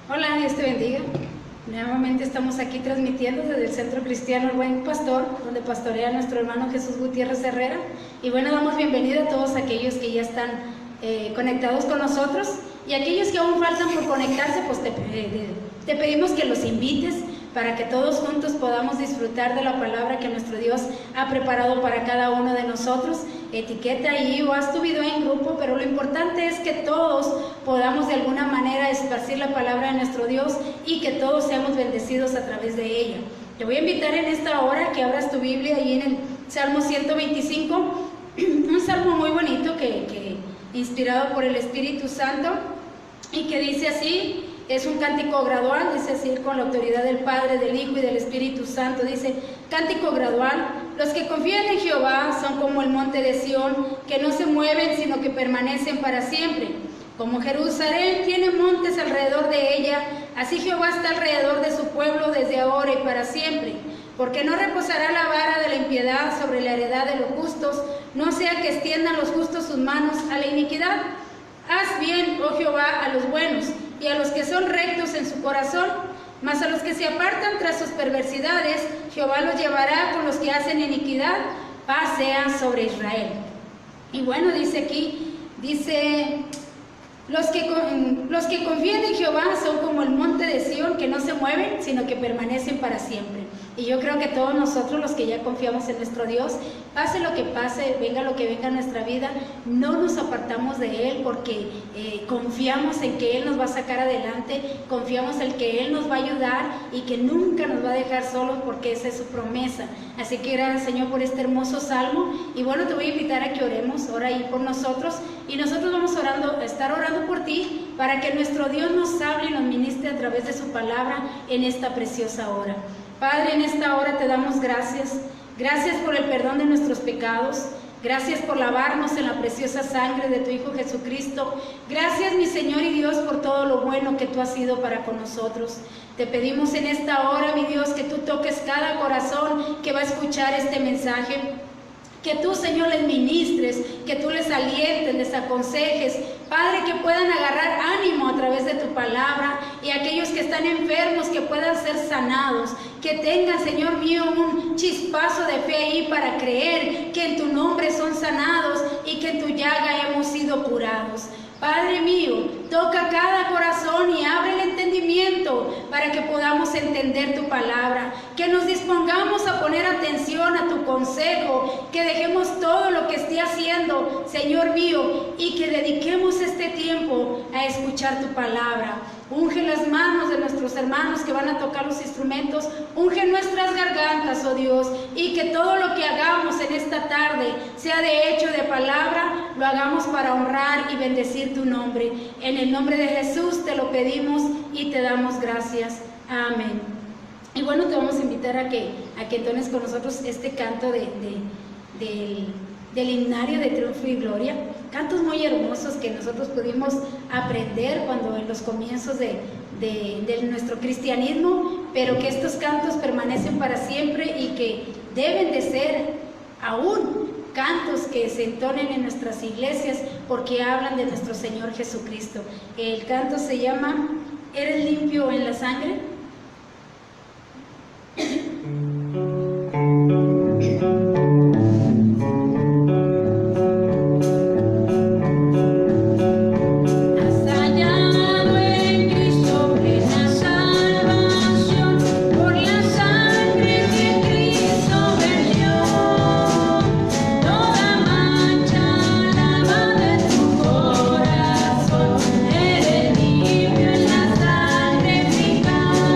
Hola, Dios te bendiga. Nuevamente estamos aquí transmitiendo desde el Centro Cristiano El Buen Pastor, donde pastorea nuestro hermano Jesús Gutiérrez Herrera. Y bueno, damos bienvenida a todos aquellos que ya están conectados con nosotros, y aquellos que aún faltan por conectarse, pues te pedimos que los invites para que todos juntos podamos disfrutar de la palabra que nuestro Dios ha preparado para cada uno de nosotros. Etiqueta ahí o haz tu video en grupo, pero lo importante es que todos podamos de alguna manera esparcir la palabra de nuestro Dios y que todos seamos bendecidos a través de ella. Te voy a invitar en esta hora que abras tu Biblia ahí en el Salmo 125, un salmo muy bonito que inspirado por el Espíritu Santo, y que dice así. Es un cántico gradual, dice así, con la autoridad del Padre, del Hijo y del Espíritu Santo. Dice, cántico gradual: los que confían en Jehová son como el monte de Sión, que no se mueven, sino que permanecen para siempre. Como Jerusalén tiene montes alrededor de ella, así Jehová está alrededor de su pueblo desde ahora y para siempre. Porque no reposará la vara de la impiedad sobre la heredad de los justos, no sea que extiendan los justos sus manos a la iniquidad. Haz bien, oh Jehová, a los buenos, y a los que son rectos en su corazón, mas a los que se apartan tras sus perversidades, Jehová los llevará con los que hacen iniquidad, paz sea sobre Israel. Y bueno, dice aquí, dice, los que confían en Jehová son como el monte de Sión, que no se mueven, sino que permanecen para siempre. Y yo creo que todos nosotros, los que ya confiamos en nuestro Dios, pase lo que pase, venga lo que venga en nuestra vida, no nos apartamos de Él, porque confiamos en que Él nos va a sacar adelante, confiamos en que Él nos va a ayudar y que nunca nos va a dejar solos, porque esa es su promesa. Así que gracias, Señor, por este hermoso salmo. Y bueno, te voy a invitar a que oremos, ora ahí por nosotros, y nosotros vamos a estar orando por ti, para que nuestro Dios nos hable y nos ministre a través de su palabra en esta preciosa hora. Padre, en esta hora te damos gracias. Gracias por el perdón de nuestros pecados. Gracias por lavarnos en la preciosa sangre de tu Hijo Jesucristo. Gracias, mi Señor y Dios, por todo lo bueno que tú has sido para con nosotros. Te pedimos en esta hora, mi Dios, que tú toques cada corazón que va a escuchar este mensaje. Que tú, Señor, les ministres, que tú les alientes, les aconsejes. Padre, que puedan agarrar ánimo a través de tu palabra, y aquellos que están enfermos que puedan ser sanados. Que tengan, Señor mío, un chispazo de fe ahí para creer que en tu nombre son sanados y que en tu llaga hemos sido curados. Padre mío, toca cada corazón y abre el entendimiento para que podamos entender tu palabra, que nos dispongamos a poner atención a tu consejo, que dejemos todo lo que esté haciendo, Señor mío, y que dediquemos este tiempo a escuchar tu palabra. Unge las manos de nuestros hermanos que van a tocar los instrumentos, unge nuestras gargantas, oh Dios, y que todo lo que hagamos en esta tarde, sea de hecho, de palabra, lo hagamos para honrar y bendecir tu nombre. En el nombre de Jesús te lo pedimos y te damos gracias. Amén. Y bueno, te vamos a invitar a que entones con nosotros este canto del himnario de Triunfo y Gloria. Cantos muy hermosos que nosotros pudimos aprender cuando en los comienzos de nuestro cristianismo, pero que estos cantos permanecen para siempre y que deben de ser aún cantos que se entonen en nuestras iglesias, porque hablan de nuestro Señor Jesucristo. El canto se llama ¿Eres limpio en la sangre? Corazón, eres limpio en la sangre fijada.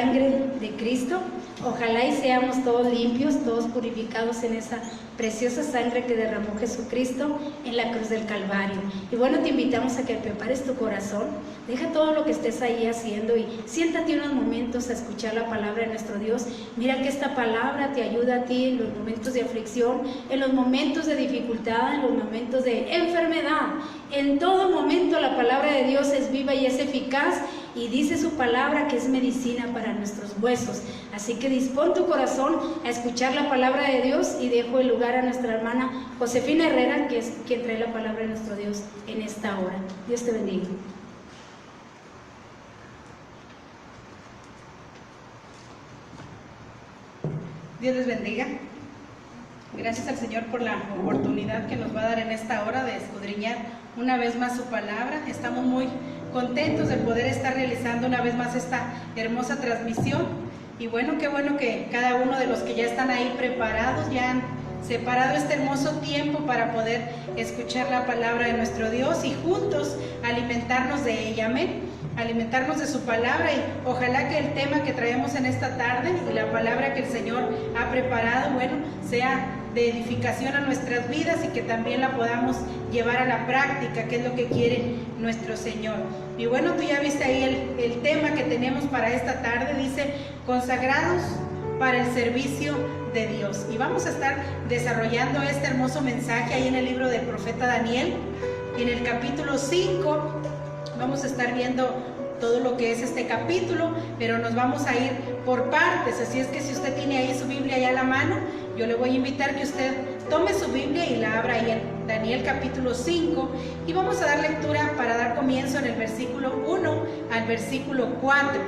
sangre de Cristo. Ojalá y seamos todos limpios, todos purificados en esa preciosa sangre que derramó Jesucristo en la cruz del Calvario. Y bueno, te invitamos a que prepares tu corazón, deja todo lo que estés ahí haciendo y siéntate unos momentos a escuchar la palabra de nuestro Dios. Mira que esta palabra te ayuda a ti en los momentos de aflicción, en los momentos de dificultad, en los momentos de enfermedad. En todo momento la palabra de Dios es viva y es eficaz, y dice su palabra que es medicina para nuestros huesos. Así que dispón tu corazón a escuchar la palabra de Dios, y dejo el lugar a nuestra hermana Josefina Herrera, que es quien trae la palabra de nuestro Dios en esta hora. Dios te bendiga. Dios les bendiga. Gracias al Señor por la oportunidad que nos va a dar en esta hora de escudriñar una vez más su palabra. Estamos muy contentos de poder estar realizando una vez más esta hermosa transmisión. Y bueno, qué bueno que cada uno de los que ya están ahí preparados, ya han separado este hermoso tiempo para poder escuchar la palabra de nuestro Dios y juntos alimentarnos de ella. Amén. Alimentarnos de su palabra, y ojalá que el tema que traemos en esta tarde y la palabra que el Señor ha preparado, bueno, sea de edificación a nuestras vidas y que también la podamos llevar a la práctica, que es lo que quiere nuestro Señor. Y bueno, tú ya viste ahí el tema que tenemos para esta tarde, dice consagrados para el servicio de Dios. Y vamos a estar desarrollando este hermoso mensaje ahí en el libro del profeta Daniel, en el capítulo 5. Vamos a estar viendo todo lo que es este capítulo, pero nos vamos a ir por partes. Así es que si usted tiene ahí su Biblia ya a la mano, yo le voy a invitar que usted tome su Biblia y la abra ahí en Daniel capítulo 5, y vamos a dar lectura para dar comienzo en el versículo 1 al versículo 4.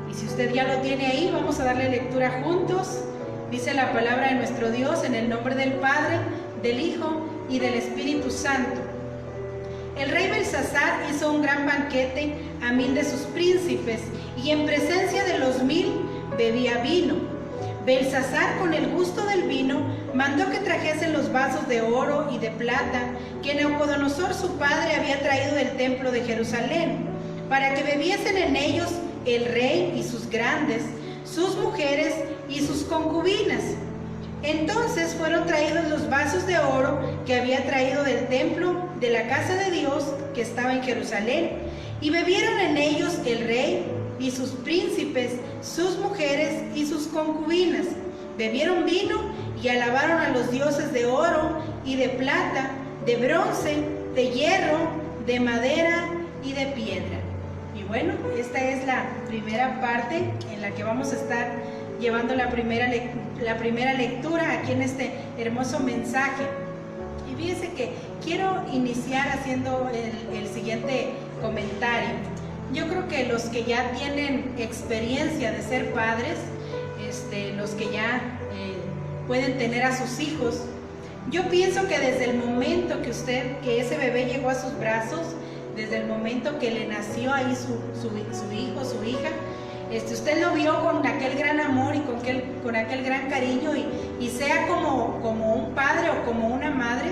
Y si usted ya lo tiene ahí, vamos a darle lectura juntos. Dice la palabra de nuestro Dios: en el nombre del Padre, del Hijo y del Espíritu Santo. El rey Belsasar hizo un gran banquete a 1000 de sus príncipes, y en presencia de los 1000 bebía vino. Belsasar, con el gusto del vino, mandó que trajesen los vasos de oro y de plata que Nabucodonosor su padre había traído del templo de Jerusalén, para que bebiesen en ellos el rey y sus grandes, sus mujeres y sus concubinas. Entonces fueron traídos los vasos de oro que había traído del templo de la casa de Dios que estaba en Jerusalén, y bebieron en ellos el rey y sus príncipes, sus mujeres y sus concubinas. Bebieron vino y alabaron a los dioses de oro y de plata, de bronce, de hierro, de madera y de piedra. Y bueno, esta es la primera parte en la que vamos a estar llevando la primera lectura aquí en este hermoso mensaje. Y fíjense que quiero iniciar haciendo el siguiente comentario. Yo creo que los que ya tienen experiencia de ser padres, los que ya pueden tener a sus hijos, yo pienso que desde el momento que ese bebé llegó a sus brazos, desde el momento que le nació ahí su hijo, su hija, usted lo vio con aquel gran amor y con aquel gran cariño, y sea como un padre o como una madre,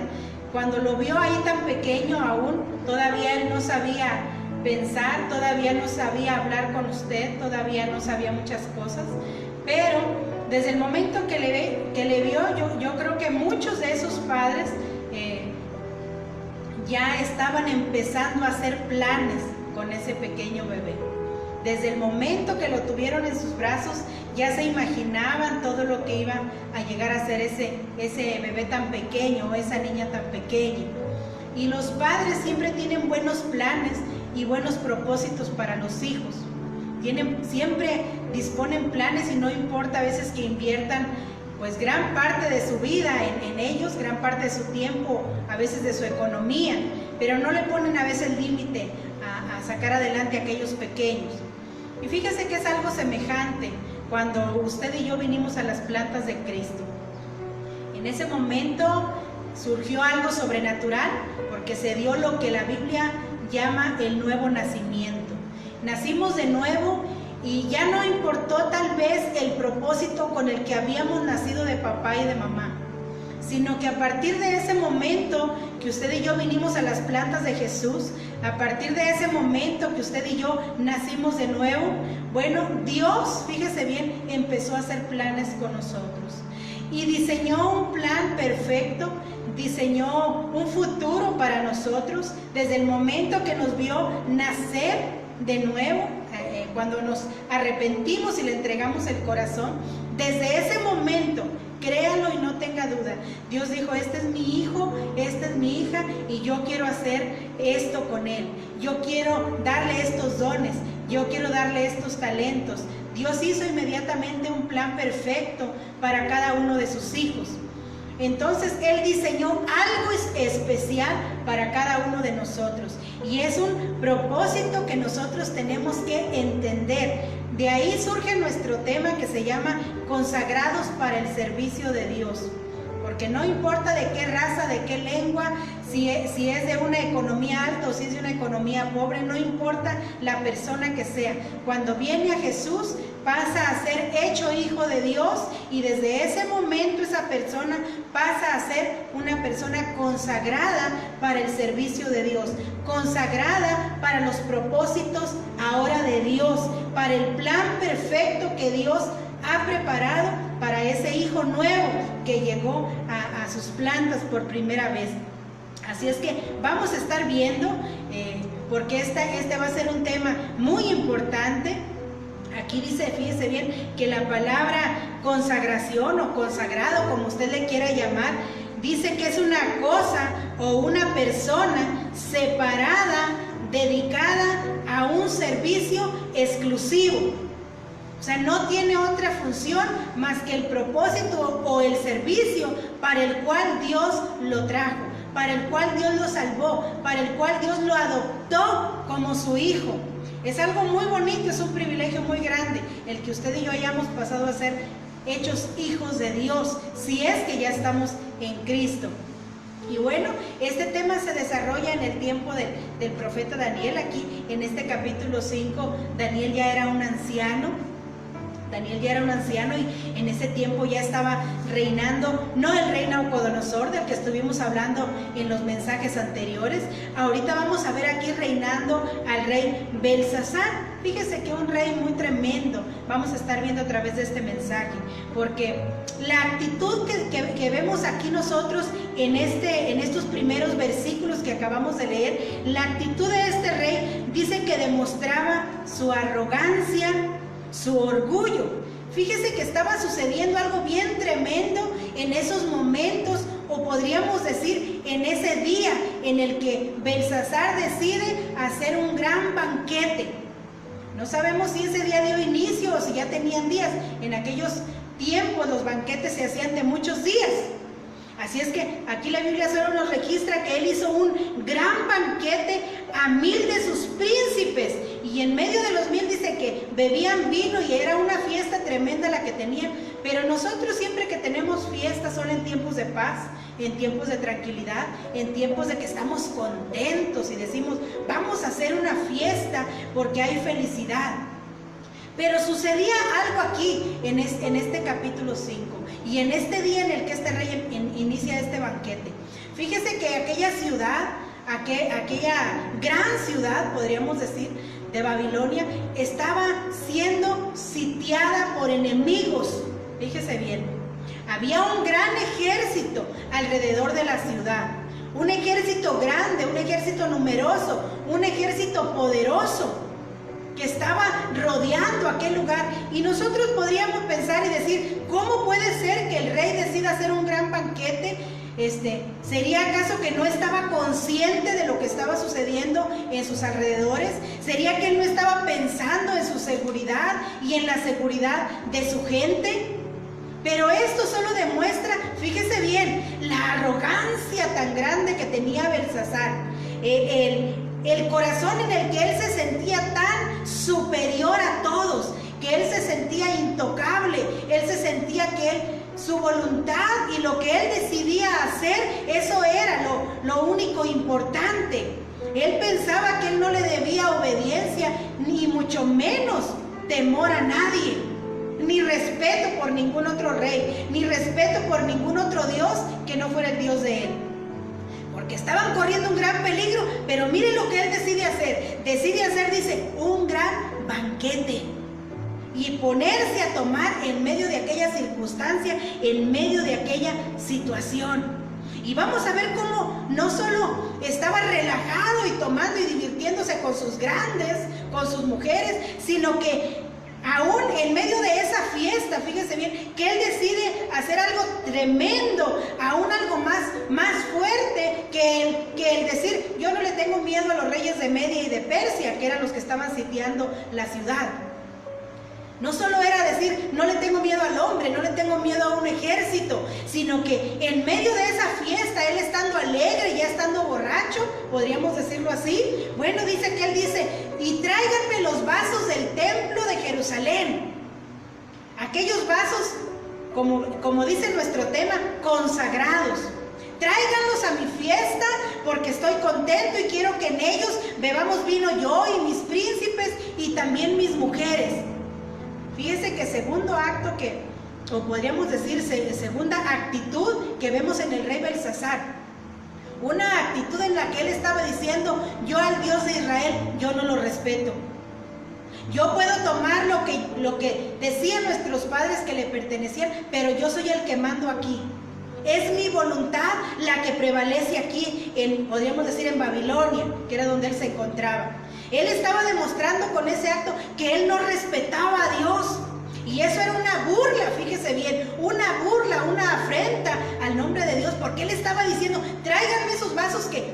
cuando lo vio ahí tan pequeño aún, todavía él no sabía pensar, todavía no sabía hablar con usted, todavía no sabía muchas cosas, pero desde el momento que le vio, yo creo que muchos de esos padres ya estaban empezando a hacer planes con ese pequeño bebé. Desde el momento que lo tuvieron en sus brazos, ya se imaginaban todo lo que iba a llegar a ser ese bebé tan pequeño, esa niña tan pequeña. Y los padres siempre tienen buenos planes y buenos propósitos para los hijos. Siempre disponen planes, y no importa a veces que inviertan pues gran parte de su vida en ellos, gran parte de su tiempo, a veces de su economía, pero no le ponen a veces límite a sacar adelante a aquellos pequeños. Y fíjese que es algo semejante cuando usted y yo vinimos a las plantas de Cristo. En ese momento surgió algo sobrenatural, porque se dio lo que la Biblia llama el nuevo nacimiento. Nacimos de nuevo, y ya no importó tal vez el propósito con el que habíamos nacido de papá y de mamá, sino que a partir de ese momento que usted y yo vinimos a las plantas de Jesús, A partir de ese momento que usted y yo nacimos de nuevo, bueno, Dios, fíjese bien, empezó a hacer planes con nosotros. Y diseñó un plan perfecto, diseñó un futuro para nosotros desde el momento que nos vio nacer de nuevo, cuando nos arrepentimos y le entregamos el corazón. Desde ese momento, créalo y no tenga duda, Dios dijo: este es mi hijo, esta es mi hija, y yo quiero hacer esto con él. Yo quiero darle estos dones, yo quiero darle estos talentos. Dios hizo inmediatamente un plan perfecto para cada uno de sus hijos. Entonces Él diseñó algo especial para cada uno de nosotros, y es un propósito que nosotros tenemos que entender. De ahí surge nuestro tema, que se llama consagrados para el servicio de Dios. Porque no importa de qué raza, de qué lengua, si es de una economía alta o si es de una economía pobre, no importa la persona que sea. Cuando viene a Jesús, pasa a ser hecho hijo de Dios, y desde ese momento esa persona pasa a ser una persona consagrada para el servicio de Dios, consagrada para los propósitos ahora de Dios, para el plan perfecto que Dios ha preparado para ese hijo nuevo que llegó a sus plantas por primera vez. Así es que vamos a estar viendo, porque este va a ser un tema muy importante. Aquí dice, fíjese bien, que la palabra consagración o consagrado, como usted le quiera llamar, dice que es una cosa o una persona separada, dedicada a un servicio exclusivo. O sea, no tiene otra función más que el propósito o el servicio para el cual Dios lo trajo, para el cual Dios lo salvó, para el cual Dios lo adoptó como su hijo. Es algo muy bonito, es un privilegio muy grande el que usted y yo hayamos pasado a ser hechos hijos de Dios, si es que ya estamos en Cristo. Y bueno, este tema se desarrolla en el tiempo del profeta Daniel. Aquí en este capítulo 5, Daniel ya era un anciano. Y en ese tiempo ya estaba reinando, no el rey Nabucodonosor del que estuvimos hablando en los mensajes anteriores. Ahorita vamos a ver aquí reinando al rey Belsasar. Fíjese que un rey muy tremendo vamos a estar viendo a través de este mensaje, porque la actitud que vemos aquí nosotros en estos primeros versículos que acabamos de leer, la actitud de este rey dice que demostraba su arrogancia, su orgullo. Fíjese que estaba sucediendo algo bien tremendo en esos momentos, o podríamos decir en ese día en el que Belsasar decide hacer un gran banquete. No sabemos si ese día dio inicio o si ya tenían días. En aquellos tiempos los banquetes se hacían de muchos días. Así es que aquí la Biblia solo nos registra que él hizo un gran banquete a 1000 de sus príncipes, y en medio de los 1000 dice que bebían vino y era una fiesta tremenda la que tenían. Pero nosotros siempre que tenemos fiestas son en tiempos de paz, en tiempos de tranquilidad, en tiempos de que estamos contentos y decimos: vamos a hacer una fiesta porque hay felicidad. Pero sucedía algo aquí en este capítulo 5 y en este día en el que este rey inicia este banquete. Fíjese que aquella ciudad, aquella gran ciudad, podríamos decir, de Babilonia, estaba siendo sitiada por enemigos. Fíjese bien, había un gran ejército alrededor de la ciudad, un ejército grande, un ejército numeroso, un ejército poderoso que estaba rodeando aquel lugar. Y nosotros podríamos pensar y decir: ¿cómo puede ser que el rey decida hacer un gran banquete? ¿Sería acaso que no estaba consciente de lo que estaba sucediendo en sus alrededores? ¿Sería que él no estaba pensando en su seguridad y en la seguridad de su gente? Pero esto solo demuestra, fíjese bien, la arrogancia tan grande que tenía Belsasar, el corazón en el que él se sentía tan superior a todos, que él se sentía intocable, él se sentía que su voluntad y lo que él decidía hacer, eso era lo único importante. Él pensaba que él no le debía obediencia, ni mucho menos temor a nadie, ni respeto por ningún otro rey, ni respeto por ningún otro Dios que no fuera el Dios de él. porque estaban corriendo un gran peligro, pero miren lo que él decide hacer. Decide hacer, dice, un gran banquete. Y ponerse a tomar en medio de aquella circunstancia, en medio de aquella situación. Y vamos a ver cómo no solo estaba relajado y tomando y divirtiéndose con sus grandes, con sus mujeres, sino que aún en medio de esa fiesta, fíjense bien, que él decide hacer algo tremendo, aún algo más fuerte que el decir, yo no le tengo miedo a los reyes de Media y de Persia, que eran los que estaban sitiando la ciudad. No solo era decir, no le tengo miedo al hombre, no le tengo miedo a un ejército, sino que en medio de esa fiesta, él estando alegre, ya estando borracho, podríamos decirlo así, bueno, dice que él dice, y tráiganme los vasos del templo de Jerusalén. Aquellos vasos, como dice nuestro tema, consagrados. Tráiganlos a mi fiesta porque estoy contento y quiero que en ellos bebamos vino yo y mis príncipes y también mis mujeres. Fíjese que segundo acto o podríamos decir segunda actitud que vemos en el rey Belsasar. Una actitud en la que él estaba diciendo, yo al Dios de Israel, yo no lo respeto. Yo puedo tomar lo que decían nuestros padres que le pertenecían, pero yo soy el que mando aquí. Es mi voluntad la que prevalece aquí, podríamos decir en Babilonia, que era donde él se encontraba. Él estaba demostrando con ese acto que él no respetaba a Dios. Y eso era una burla, fíjese bien, una burla, una afrenta al nombre de Dios, porque él estaba diciendo, tráiganme esos vasos que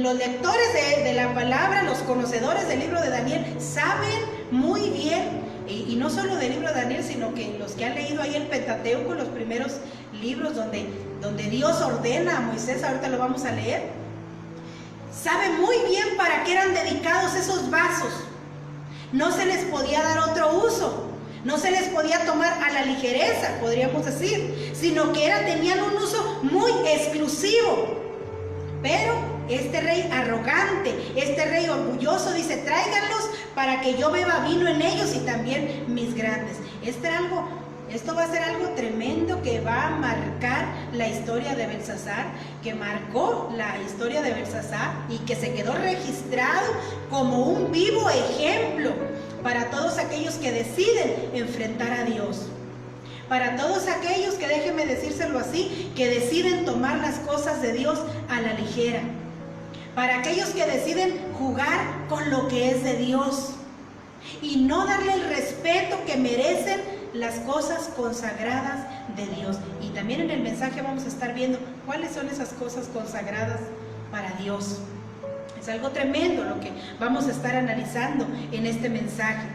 los lectores de la palabra, los conocedores del libro de Daniel, saben muy bien, y no solo del libro de Daniel, sino que los que han leído ahí el Pentateuco, los primeros libros donde Dios ordena a Moisés, ahorita lo vamos a leer, sabe muy bien para qué eran dedicados esos vasos. No se les podía dar otro uso, no se les podía tomar a la ligereza, podríamos decir, sino que tenían un uso muy exclusivo. Pero este rey arrogante, este rey orgulloso dice, tráiganlos para que yo beba vino en ellos y también mis grandes. Esto va a ser algo tremendo que va a marcar la historia de Belsasar, que marcó la historia de Belsasar y que se quedó registrado como un vivo ejemplo para todos aquellos que deciden enfrentar a Dios. Para todos aquellos que, déjenme decírselo así, que deciden tomar las cosas de Dios a la ligera. Para aquellos que deciden jugar con lo que es de Dios y no darle el respeto que merecen las cosas consagradas de Dios. Y también en el mensaje vamos a estar viendo cuáles son esas cosas consagradas para Dios. Es algo tremendo lo que vamos a estar analizando en este mensaje.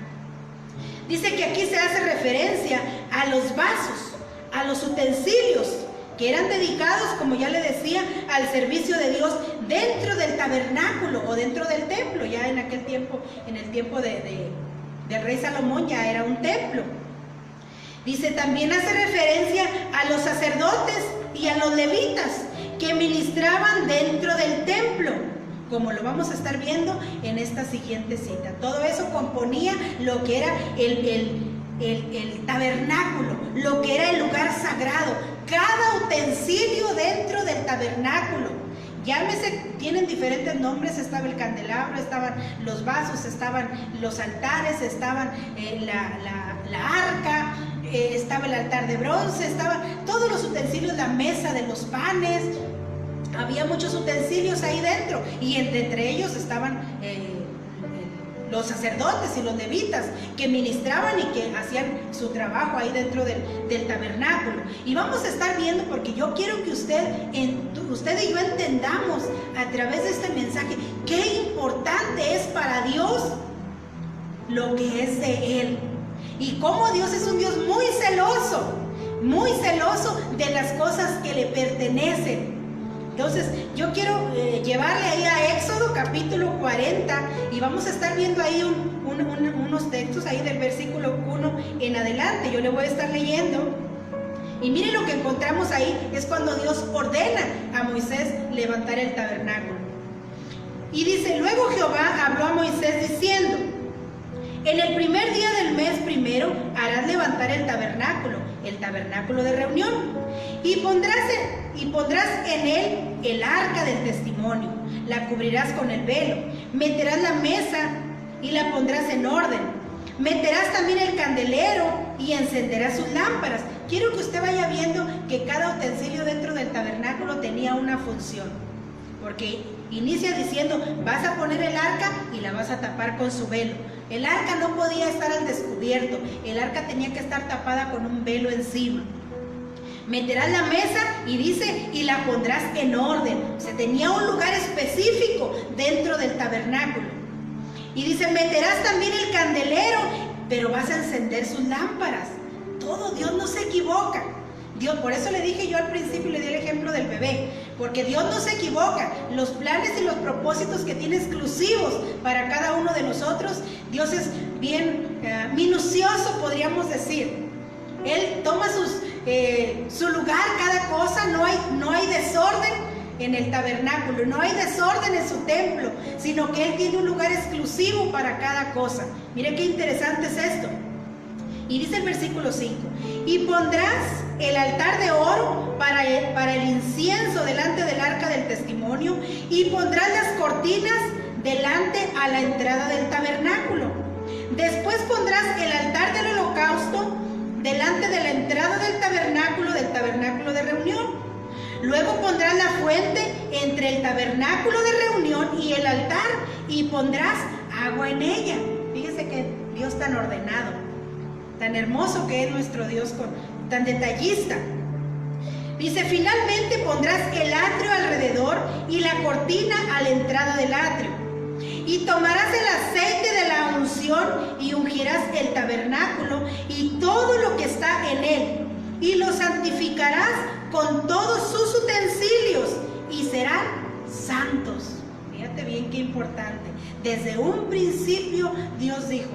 Dice que aquí se hace referencia a los vasos, a los utensilios que eran dedicados, como ya le decía, al servicio de Dios dentro del tabernáculo o dentro del templo. Ya en aquel tiempo, en el tiempo del rey Salomón, ya era un templo. Dice, también hace referencia a los sacerdotes y a los levitas que ministraban dentro del templo, como lo vamos a estar viendo en esta siguiente cita. Todo eso componía lo que era el tabernáculo, lo que era el lugar sagrado, cada utensilio dentro del tabernáculo. Llámese, tienen diferentes nombres, estaba el candelabro, estaban los vasos, estaban los altares, estaban la arca, estaba el altar de bronce, estaban todos los utensilios, la mesa de los panes. Había muchos utensilios ahí dentro y entre ellos estaban los sacerdotes y los levitas que ministraban y que hacían su trabajo ahí dentro del tabernáculo. Y vamos a estar viendo, porque yo quiero que usted y yo entendamos a través de este mensaje qué importante es para Dios lo que es de Él y cómo Dios es un Dios muy celoso de las cosas que le pertenecen. Entonces, yo quiero llevarle ahí a Éxodo capítulo 40 y vamos a estar viendo ahí unos textos ahí del versículo 1 en adelante. Yo le voy a estar leyendo y miren lo que encontramos ahí, es cuando Dios ordena a Moisés levantar el tabernáculo. Y dice, luego Jehová habló a Moisés diciendo, en el primer día del mes primero harás levantar el tabernáculo de reunión, y pondrás en él el arca del testimonio, la cubrirás con el velo, meterás la mesa y la pondrás en orden, meterás también el candelero y encenderás sus lámparas. Quiero que usted vaya viendo que cada utensilio dentro del tabernáculo tenía una función, porque inicia diciendo, vas a poner el arca y la vas a tapar con su velo. El arca no podía estar al descubierto, el arca tenía que estar tapada con un velo encima. Meterás la mesa y dice, y la pondrás en orden. O sea, tenía un lugar específico dentro del tabernáculo. Y dice, meterás también el candelero, pero vas a encender sus lámparas. Todo, Dios no se equivoca. Dios, por eso le dije yo al principio, le di el ejemplo del bebé, porque Dios no se equivoca. Los planes y los propósitos que tiene exclusivos para cada uno de nosotros, Dios es bien minucioso, podríamos decir. Él toma su lugar, cada cosa, no hay desorden en el tabernáculo, no hay desorden en su templo, sino que Él tiene un lugar exclusivo para cada cosa. Mire qué interesante es esto. Y dice el versículo 5, y pondrás el altar de oro para el incienso delante del arca del testimonio, y pondrás las cortinas delante a la entrada del tabernáculo. Después pondrás el altar del holocausto delante de la entrada del tabernáculo de reunión. Luego pondrás la fuente entre el tabernáculo de reunión y el altar, y pondrás agua en ella. Fíjese que Dios tan ordenado, tan hermoso que es nuestro Dios, tan detallista. Dice, finalmente pondrás el atrio alrededor y la cortina a la entrada del atrio. Y tomarás el aceite de la unción y ungirás el tabernáculo y todo lo que está en él, y lo santificarás con todos sus utensilios, y serán santos. Fíjate bien qué importante. Desde un principio Dios dijo,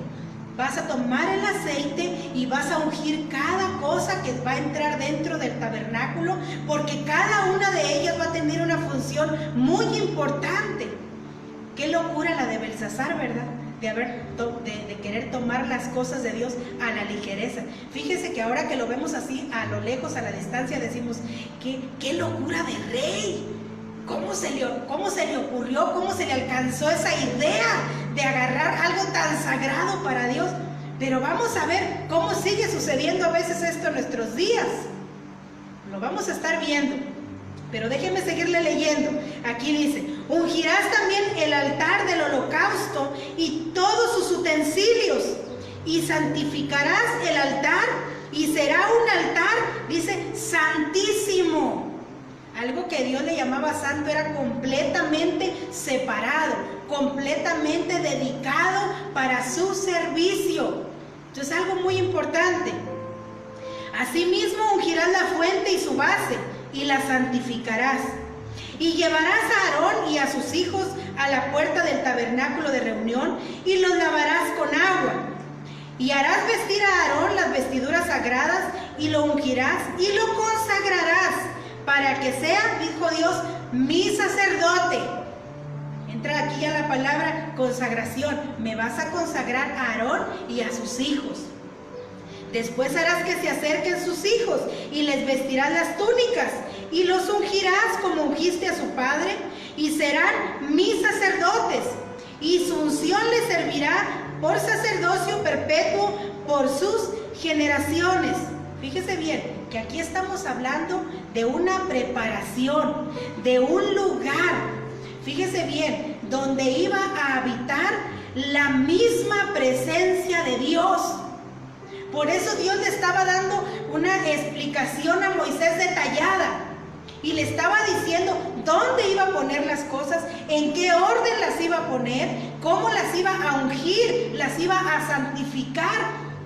vas a tomar el aceite y vas a ungir cada cosa que va a entrar dentro del tabernáculo, porque cada una de ellas va a tener una función muy importante. Qué locura la de Belsasar, ¿verdad? De querer tomar las cosas de Dios a la ligereza. Fíjese que ahora que lo vemos así a lo lejos, a la distancia, decimos, qué locura de rey. ¿Cómo se le ocurrió, cómo se le alcanzó esa idea de agarrar algo tan sagrado para Dios? Pero vamos a ver cómo sigue sucediendo a veces esto en nuestros días. Lo vamos a estar viendo. Pero déjenme seguirle leyendo. Aquí dice, ungirás también el altar del holocausto y todos sus utensilios, y santificarás el altar, y será un altar, dice, santísimo. Algo que Dios le llamaba santo era completamente separado, completamente dedicado para su servicio. Entonces, algo muy importante. Asimismo, ungirás la fuente y su base, y la santificarás. Y llevarás a Aarón y a sus hijos a la puerta del tabernáculo de reunión, y los lavarás con agua. Y harás vestir a Aarón las vestiduras sagradas, y lo ungirás y lo consagrarás, para que sea, dijo Dios, mi sacerdote. Entra aquí ya la palabra consagración. Me vas a consagrar a Aarón y a sus hijos. Después harás que se acerquen sus hijos y les vestirás las túnicas y los ungirás como ungiste a su padre, y serán mis sacerdotes, y su unción les servirá por sacerdocio perpetuo por sus generaciones. Fíjese bien que aquí estamos hablando de una preparación, de un lugar, fíjese bien, donde iba a habitar la misma presencia de Dios. Por eso Dios le estaba dando una explicación a Moisés detallada, y le estaba diciendo dónde iba a poner las cosas, en qué orden las iba a poner, cómo las iba a ungir, las iba a santificar,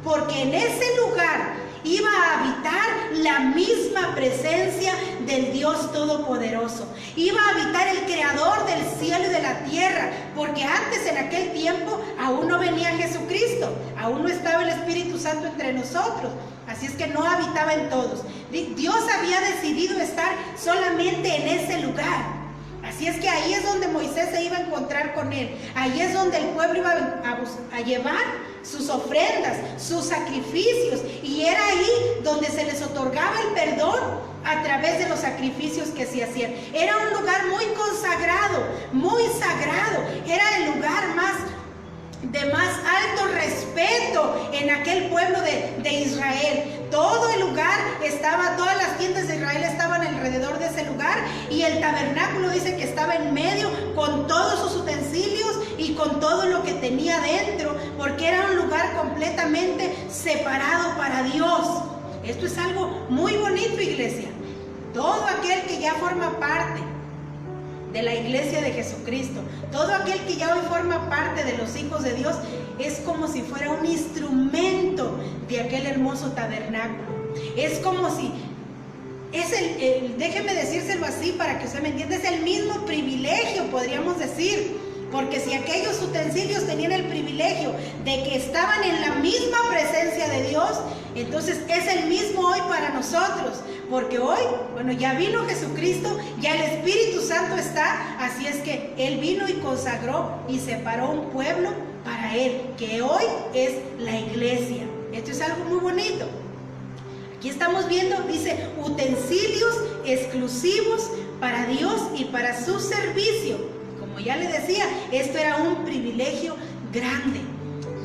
porque en ese lugar iba a habitar la misma presencia del Dios Todopoderoso. Iba a habitar el Creador del cielo y de la tierra, porque antes, en aquel tiempo, aún no venía Jesucristo, aún no estaba el Espíritu Santo entre nosotros, así es que no habitaba en todos. Dios había decidido estar solamente en ese lugar. Así es que ahí es donde Moisés se iba a encontrar con él. Ahí es donde el pueblo iba a llevar sus ofrendas, sus sacrificios. Y era ahí donde se les otorgaba el perdón a través de los sacrificios que se hacían. Era un lugar muy consagrado, muy sagrado. Era el lugar de más alto respeto en aquel pueblo de Israel. Todo el lugar estaba, todas las tiendas de Israel estaban alrededor de ese lugar, y el tabernáculo dice que estaba en medio con todos sus utensilios y con todo lo que tenía dentro, porque era un lugar completamente separado para Dios. Esto es algo muy bonito, iglesia. Todo aquel que ya forma parte de la iglesia de Jesucristo, todo aquel que ya hoy forma parte de los hijos de Dios, es como si fuera un instrumento de aquel hermoso tabernáculo. Es como si, déjeme decírselo así para que usted me entienda, es el mismo privilegio, podríamos decir, porque si aquellos utensilios tenían el privilegio de que estaban en la misma presencia de Dios, entonces es el mismo hoy para nosotros, porque hoy, bueno, ya vino Jesucristo, ya el Espíritu Santo está, así es que Él vino y consagró y separó un pueblo para Él, que hoy es la iglesia. Esto es algo muy bonito. Aquí estamos viendo, dice, utensilios exclusivos para Dios y para su servicio. Como ya le decía, esto era un privilegio grande.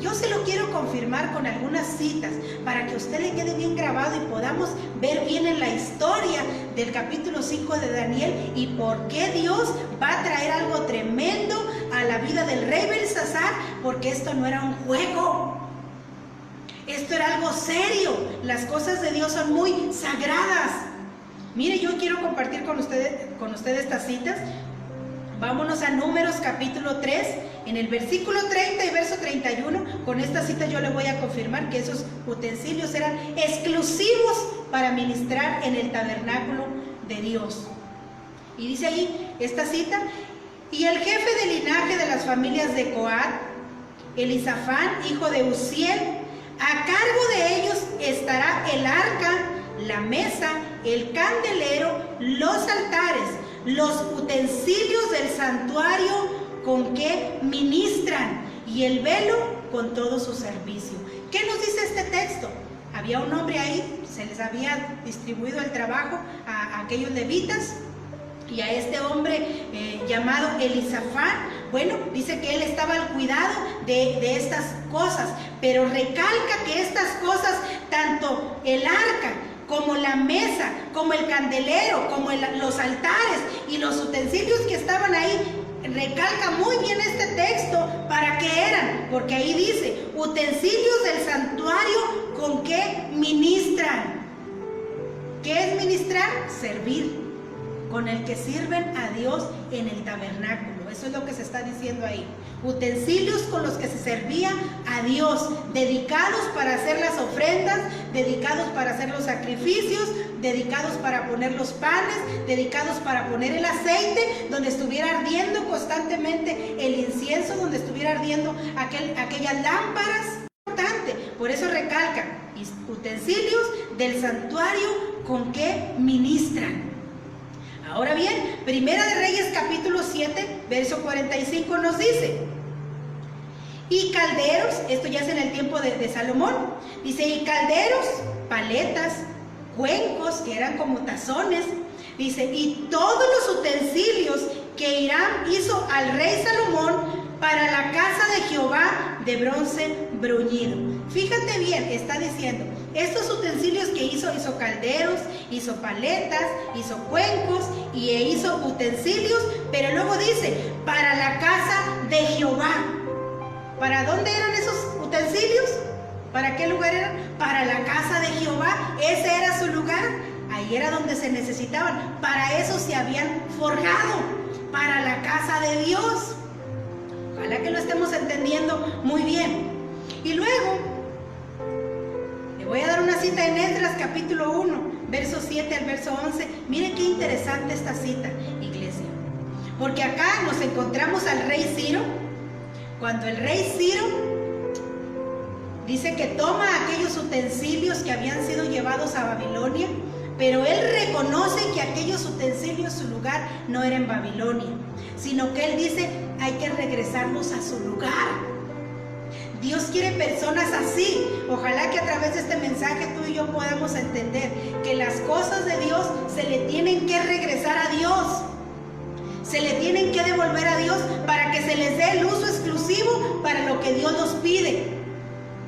Yo se lo quiero confirmar con algunas citas para que a usted le quede bien grabado y podamos ver bien en la historia del capítulo 5 de Daniel y por qué Dios va a traer algo tremendo a la vida del rey Belsasar, porque esto no era un juego. Esto era algo serio. Las cosas de Dios son muy sagradas. Mire, yo quiero compartir con ustedes estas citas. Vámonos a Números capítulo 3, en el versículo 30 y verso 31. Con esta cita yo le voy a confirmar que esos utensilios eran exclusivos para ministrar en el tabernáculo de Dios. Y dice ahí esta cita: y el jefe del linaje de las familias de Coat, Elisafán, hijo de Uziel, a cargo de ellos estará el arca, la mesa, el candelero, los altares, los utensilios del santuario con que ministran y el velo con todo su servicio. ¿Qué nos dice este texto? Había un hombre ahí, se les había distribuido el trabajo a aquellos levitas, y a este hombre llamado Elisafán, bueno, dice que él estaba al cuidado de estas cosas, pero recalca que estas cosas, tanto el arca como la mesa, como el candelero, como los altares y los utensilios que estaban ahí, recalca muy bien este texto para qué eran, porque ahí dice utensilios del santuario con que ministran. ¿Qué es ministrar? Servir, con el que sirven a Dios en el tabernáculo. Eso es lo que se está diciendo ahí. Utensilios con los que se servía a Dios, dedicados para hacer las ofrendas, dedicados para hacer los sacrificios, dedicados para poner los panes, dedicados para poner el aceite, donde estuviera ardiendo constantemente el incienso, donde estuviera ardiendo aquellas lámparas. Importante, por eso recalca, utensilios del santuario con que ministran. Ahora bien, Primera de Reyes capítulo 7, verso 45 nos dice: y calderos, esto ya es en el tiempo de Salomón, dice, y calderos, paletas, cuencos, que eran como tazones, dice, y todos los utensilios que Hiram hizo al rey Salomón para la casa de Jehová de bronce bruñido. Fíjate bien, está diciendo, estos utensilios que hizo calderos, hizo paletas, hizo cuencos y hizo utensilios, pero luego dice, para la casa de Jehová. ¿Para dónde eran esos utensilios? ¿Para qué lugar eran? Para la casa de Jehová. Ese era su lugar. Ahí era donde se necesitaban. Para eso se habían forjado, para la casa de Dios. Ojalá que lo estemos entendiendo muy bien. Y luego le voy a dar una cita en Esdras capítulo 1, verso 7 al verso 11. Miren qué interesante esta cita, iglesia, porque acá nos encontramos al rey Ciro. Cuando el rey Ciro dice que toma aquellos utensilios que habían sido llevados a Babilonia, pero él reconoce que aquellos utensilios, su lugar no era en Babilonia, sino que él dice, hay que regresarlos a su lugar. Dios quiere personas así. Ojalá que a través de este mensaje tú y yo podamos entender que las cosas de Dios se le tienen que regresar a Dios. Se le tienen que devolver a Dios para que se les dé el uso exclusivo para lo que Dios nos pide.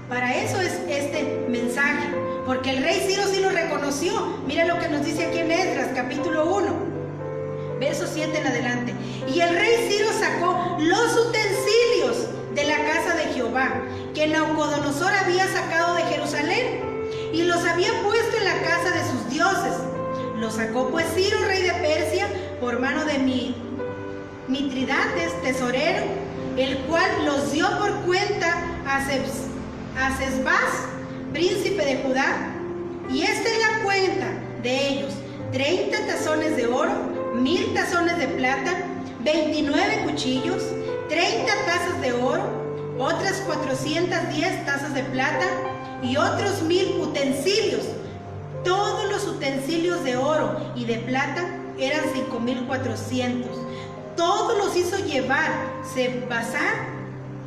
Para eso es este mensaje. Porque el rey Ciro sí lo reconoció. Mira lo que nos dice aquí en Esdras, capítulo 1, verso 7 en adelante. Y el rey Ciro sacó los utensilios de la casa de Jehová, que Nabucodonosor había sacado de Jerusalén, y los había puesto en la casa de sus dioses. Los sacó pues Ciro, rey de Persia, por mano de Mitridates, tesorero, el cual los dio por cuenta a Sesbaz, príncipe de Judá. Y esta es la cuenta de ellos: 30 tazones de oro, 1000 tazones de plata, 29 cuchillos, 30 tazas de oro, otras 410 tazas de plata y otros 1000 utensilios. Todos los utensilios de oro y de plata eran 5400. Todos los hizo llevar Sesbazar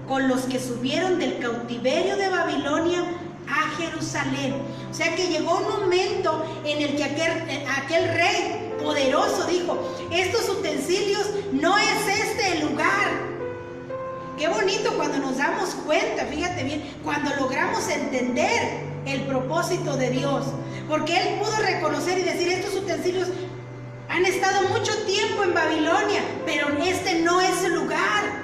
con los que subieron del cautiverio de Babilonia a Jerusalén. O sea que llegó un momento en el que aquel rey poderoso dijo: estos utensilios no es este el lugar. Qué bonito cuando nos damos cuenta, fíjate bien, cuando logramos entender el propósito de Dios. Porque él pudo reconocer y decir: estos utensilios han estado mucho tiempo en Babilonia, pero este no es el lugar.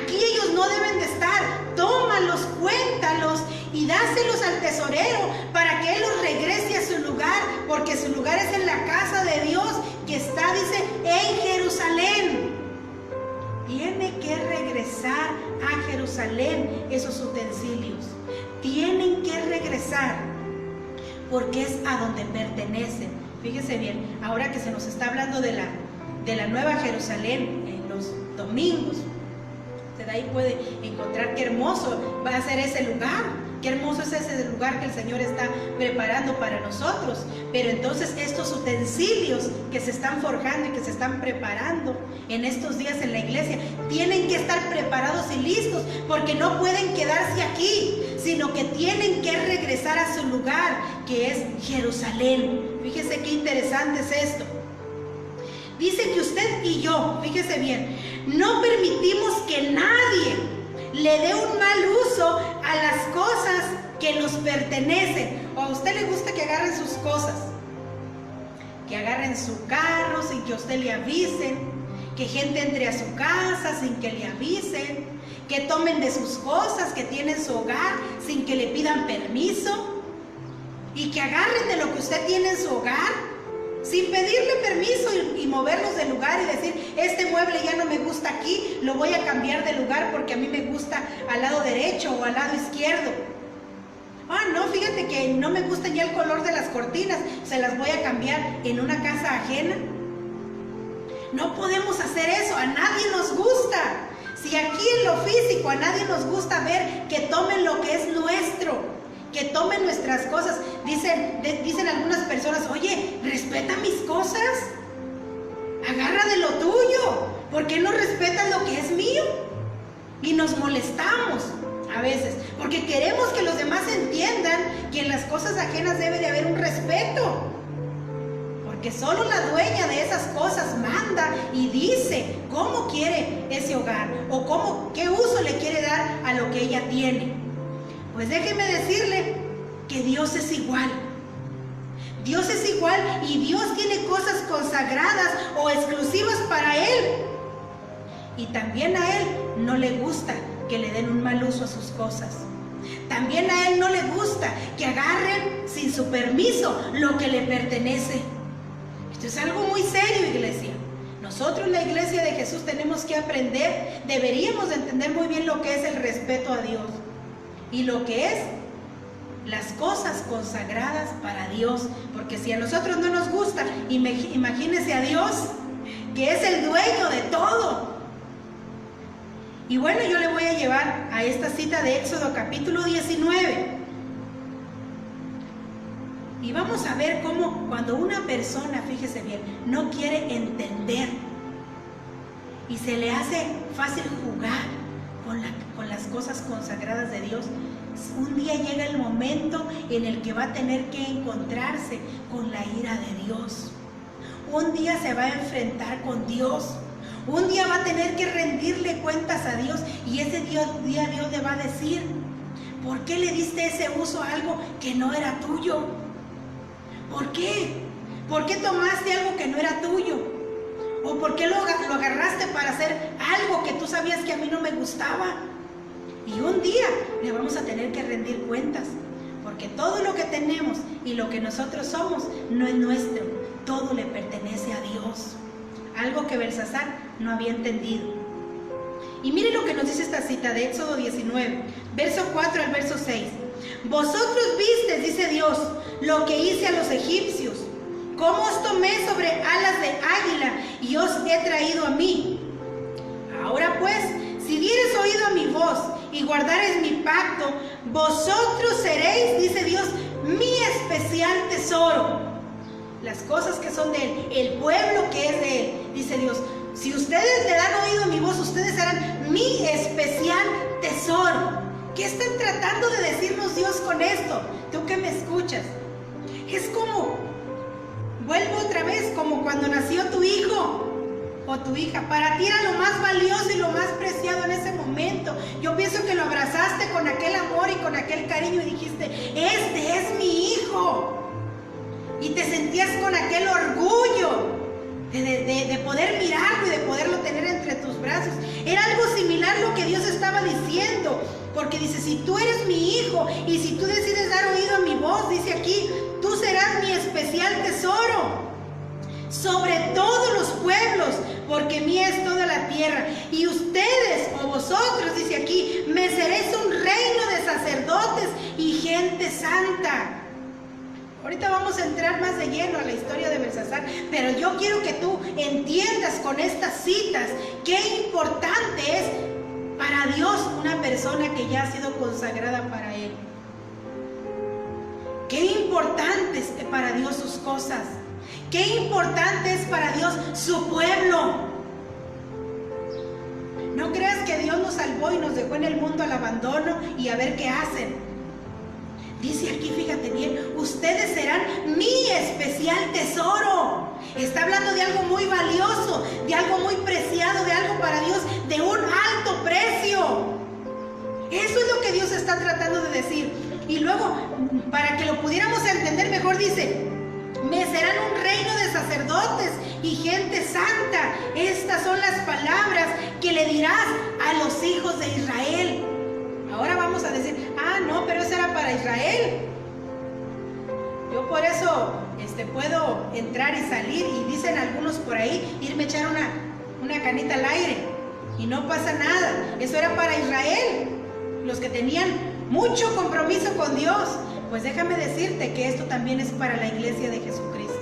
Aquí ellos no deben de estar. Tómalos, cuéntalos y dáselos al tesorero para que él los regrese a su lugar, porque su lugar es en la casa de Dios, que está, dice, en Jerusalén. Tiene que regresar a Jerusalén esos utensilios. Tienen que regresar, porque es a donde pertenecen. Fíjese bien, ahora que se nos está hablando de la Nueva Jerusalén en los domingos, usted ahí puede encontrar qué hermoso va a ser ese lugar, qué hermoso es ese lugar que el Señor está preparando para nosotros. Pero entonces estos utensilios que se están forjando y que se están preparando en estos días en la iglesia, tienen que estar preparados y listos, porque no pueden quedarse aquí, sino que tienen que regresar a su lugar, que es Jerusalén. Fíjese qué interesante es esto. Dice que usted y yo, fíjese bien, no permitimos que nadie le dé un mal uso a las cosas que nos pertenecen. O a usted le gusta que agarren sus cosas, que agarren su carro sin que a usted le avisen, que gente entre a su casa sin que le avisen, que tomen de sus cosas que tiene en su hogar sin que le pidan permiso, y que agarren de lo que usted tiene en su hogar sin pedirle permiso y moverlos del lugar y decir: este mueble ya no me gusta aquí, lo voy a cambiar de lugar porque a mí me gusta al lado derecho o al lado izquierdo. No, fíjate que no me gusta ya el color de las cortinas, se las voy a cambiar en una casa ajena. No podemos hacer eso, a nadie nos gusta. Si aquí en lo físico a nadie nos gusta ver que tomen lo que es nuestro, que tomen nuestras cosas. Dicen algunas personas: oye, respeta mis cosas, agarra de lo tuyo, ¿por qué no respetas lo que es mío? Y nos molestamos a veces, porque queremos que los demás entiendan que en las cosas ajenas debe de haber un respeto, porque solo la dueña de esas cosas manda y dice cómo quiere ese hogar, o qué uso le quiere dar a lo que ella tiene. Pues déjeme decirle que Dios es igual. Dios es igual, y Dios tiene cosas consagradas o exclusivas para Él. Y también a Él no le gusta que le den un mal uso a sus cosas. También a Él no le gusta que agarren sin su permiso lo que le pertenece. Esto es algo muy serio, iglesia. Nosotros, la iglesia de Jesús, tenemos que aprender, deberíamos de entender muy bien lo que es el respeto a Dios y lo que es las cosas consagradas para Dios, porque si a nosotros no nos gusta, imagínese a Dios, que es el dueño de todo. Y bueno, yo le voy a llevar a esta cita de Éxodo capítulo 19, y vamos a ver cómo cuando una persona, fíjese bien, no quiere entender y se le hace fácil jugar con las cosas consagradas de Dios, un día llega el momento en el que va a tener que encontrarse con la ira de Dios. Un día se va a enfrentar con Dios. Un día va a tener que rendirle cuentas a Dios, y ese día Dios le va a decir: ¿por qué le diste ese uso a algo que no era tuyo? ¿Por qué? ¿Por qué tomaste algo que no era tuyo? ¿O por qué lo agarraste para hacer algo que tú sabías que a mí no me gustaba? Y un día le vamos a tener que rendir cuentas, porque todo lo que tenemos y lo que nosotros somos no es nuestro, todo le pertenece a Dios. Algo que Belsasar no había entendido. Y mire lo que nos dice esta cita de Éxodo 19, verso 4 al verso 6. Vosotros visteis, dice Dios, lo que hice a los egipcios, cómo os tomé sobre alas de águila y os he traído a mí. Ahora pues, si dieres oído a mi voz y guardares mi pacto, vosotros seréis, dice Dios, mi especial tesoro. Las cosas que son de Él, el pueblo que es de Él, dice Dios, si ustedes le dan oído a mi voz, ustedes serán mi especial tesoro. ¿Qué están tratando de decirnos Dios con esto? Tú que me escuchas. Es como, vuelvo otra vez, como cuando nació tu hijo o tu hija. Para ti era lo más valioso y lo más preciado en ese momento. Yo pienso que lo abrazaste con aquel amor y con aquel cariño y dijiste: este es mi hijo. Y te sentías con aquel orgullo de poder mirarlo y de poderlo tener entre tus brazos. Era algo similar lo que Dios estaba diciendo, porque dice: si tú eres mi hijo y si tú decides dar oído a mi voz, dice aquí, tú serás mi especial tesoro sobre todos los pueblos, porque mía es toda la tierra. Y ustedes, o vosotros, dice aquí, me seréis un reino de sacerdotes y gente santa. Ahorita vamos a entrar más de lleno a la historia de Belsasar, pero yo quiero que tú entiendas con estas citas qué importante es para Dios una persona que ya ha sido consagrada para Él. Qué importante es para Dios sus cosas. Qué importante es para Dios su pueblo. No creas que Dios nos salvó y nos dejó en el mundo al abandono y a ver qué hacen. Dice aquí, fíjate bien, ustedes serán mi especial tesoro. Está hablando de algo muy valioso, de algo muy preciado, de algo para Dios, de un alto precio. Eso es lo que Dios está tratando de decir. Y luego, para que lo pudiéramos entender mejor, dice: me serán un reino de sacerdotes y gente santa. Estas son las palabras que le dirás a los hijos de Israel. Ahora vamos a decir: ah, no, pero eso era para Israel. Yo por eso puedo entrar y salir, y dicen algunos por ahí, irme a echar una canita al aire y no pasa nada. Eso era para Israel, los que tenían mucho compromiso con Dios. Pues déjame decirte que esto también es para la iglesia de Jesucristo.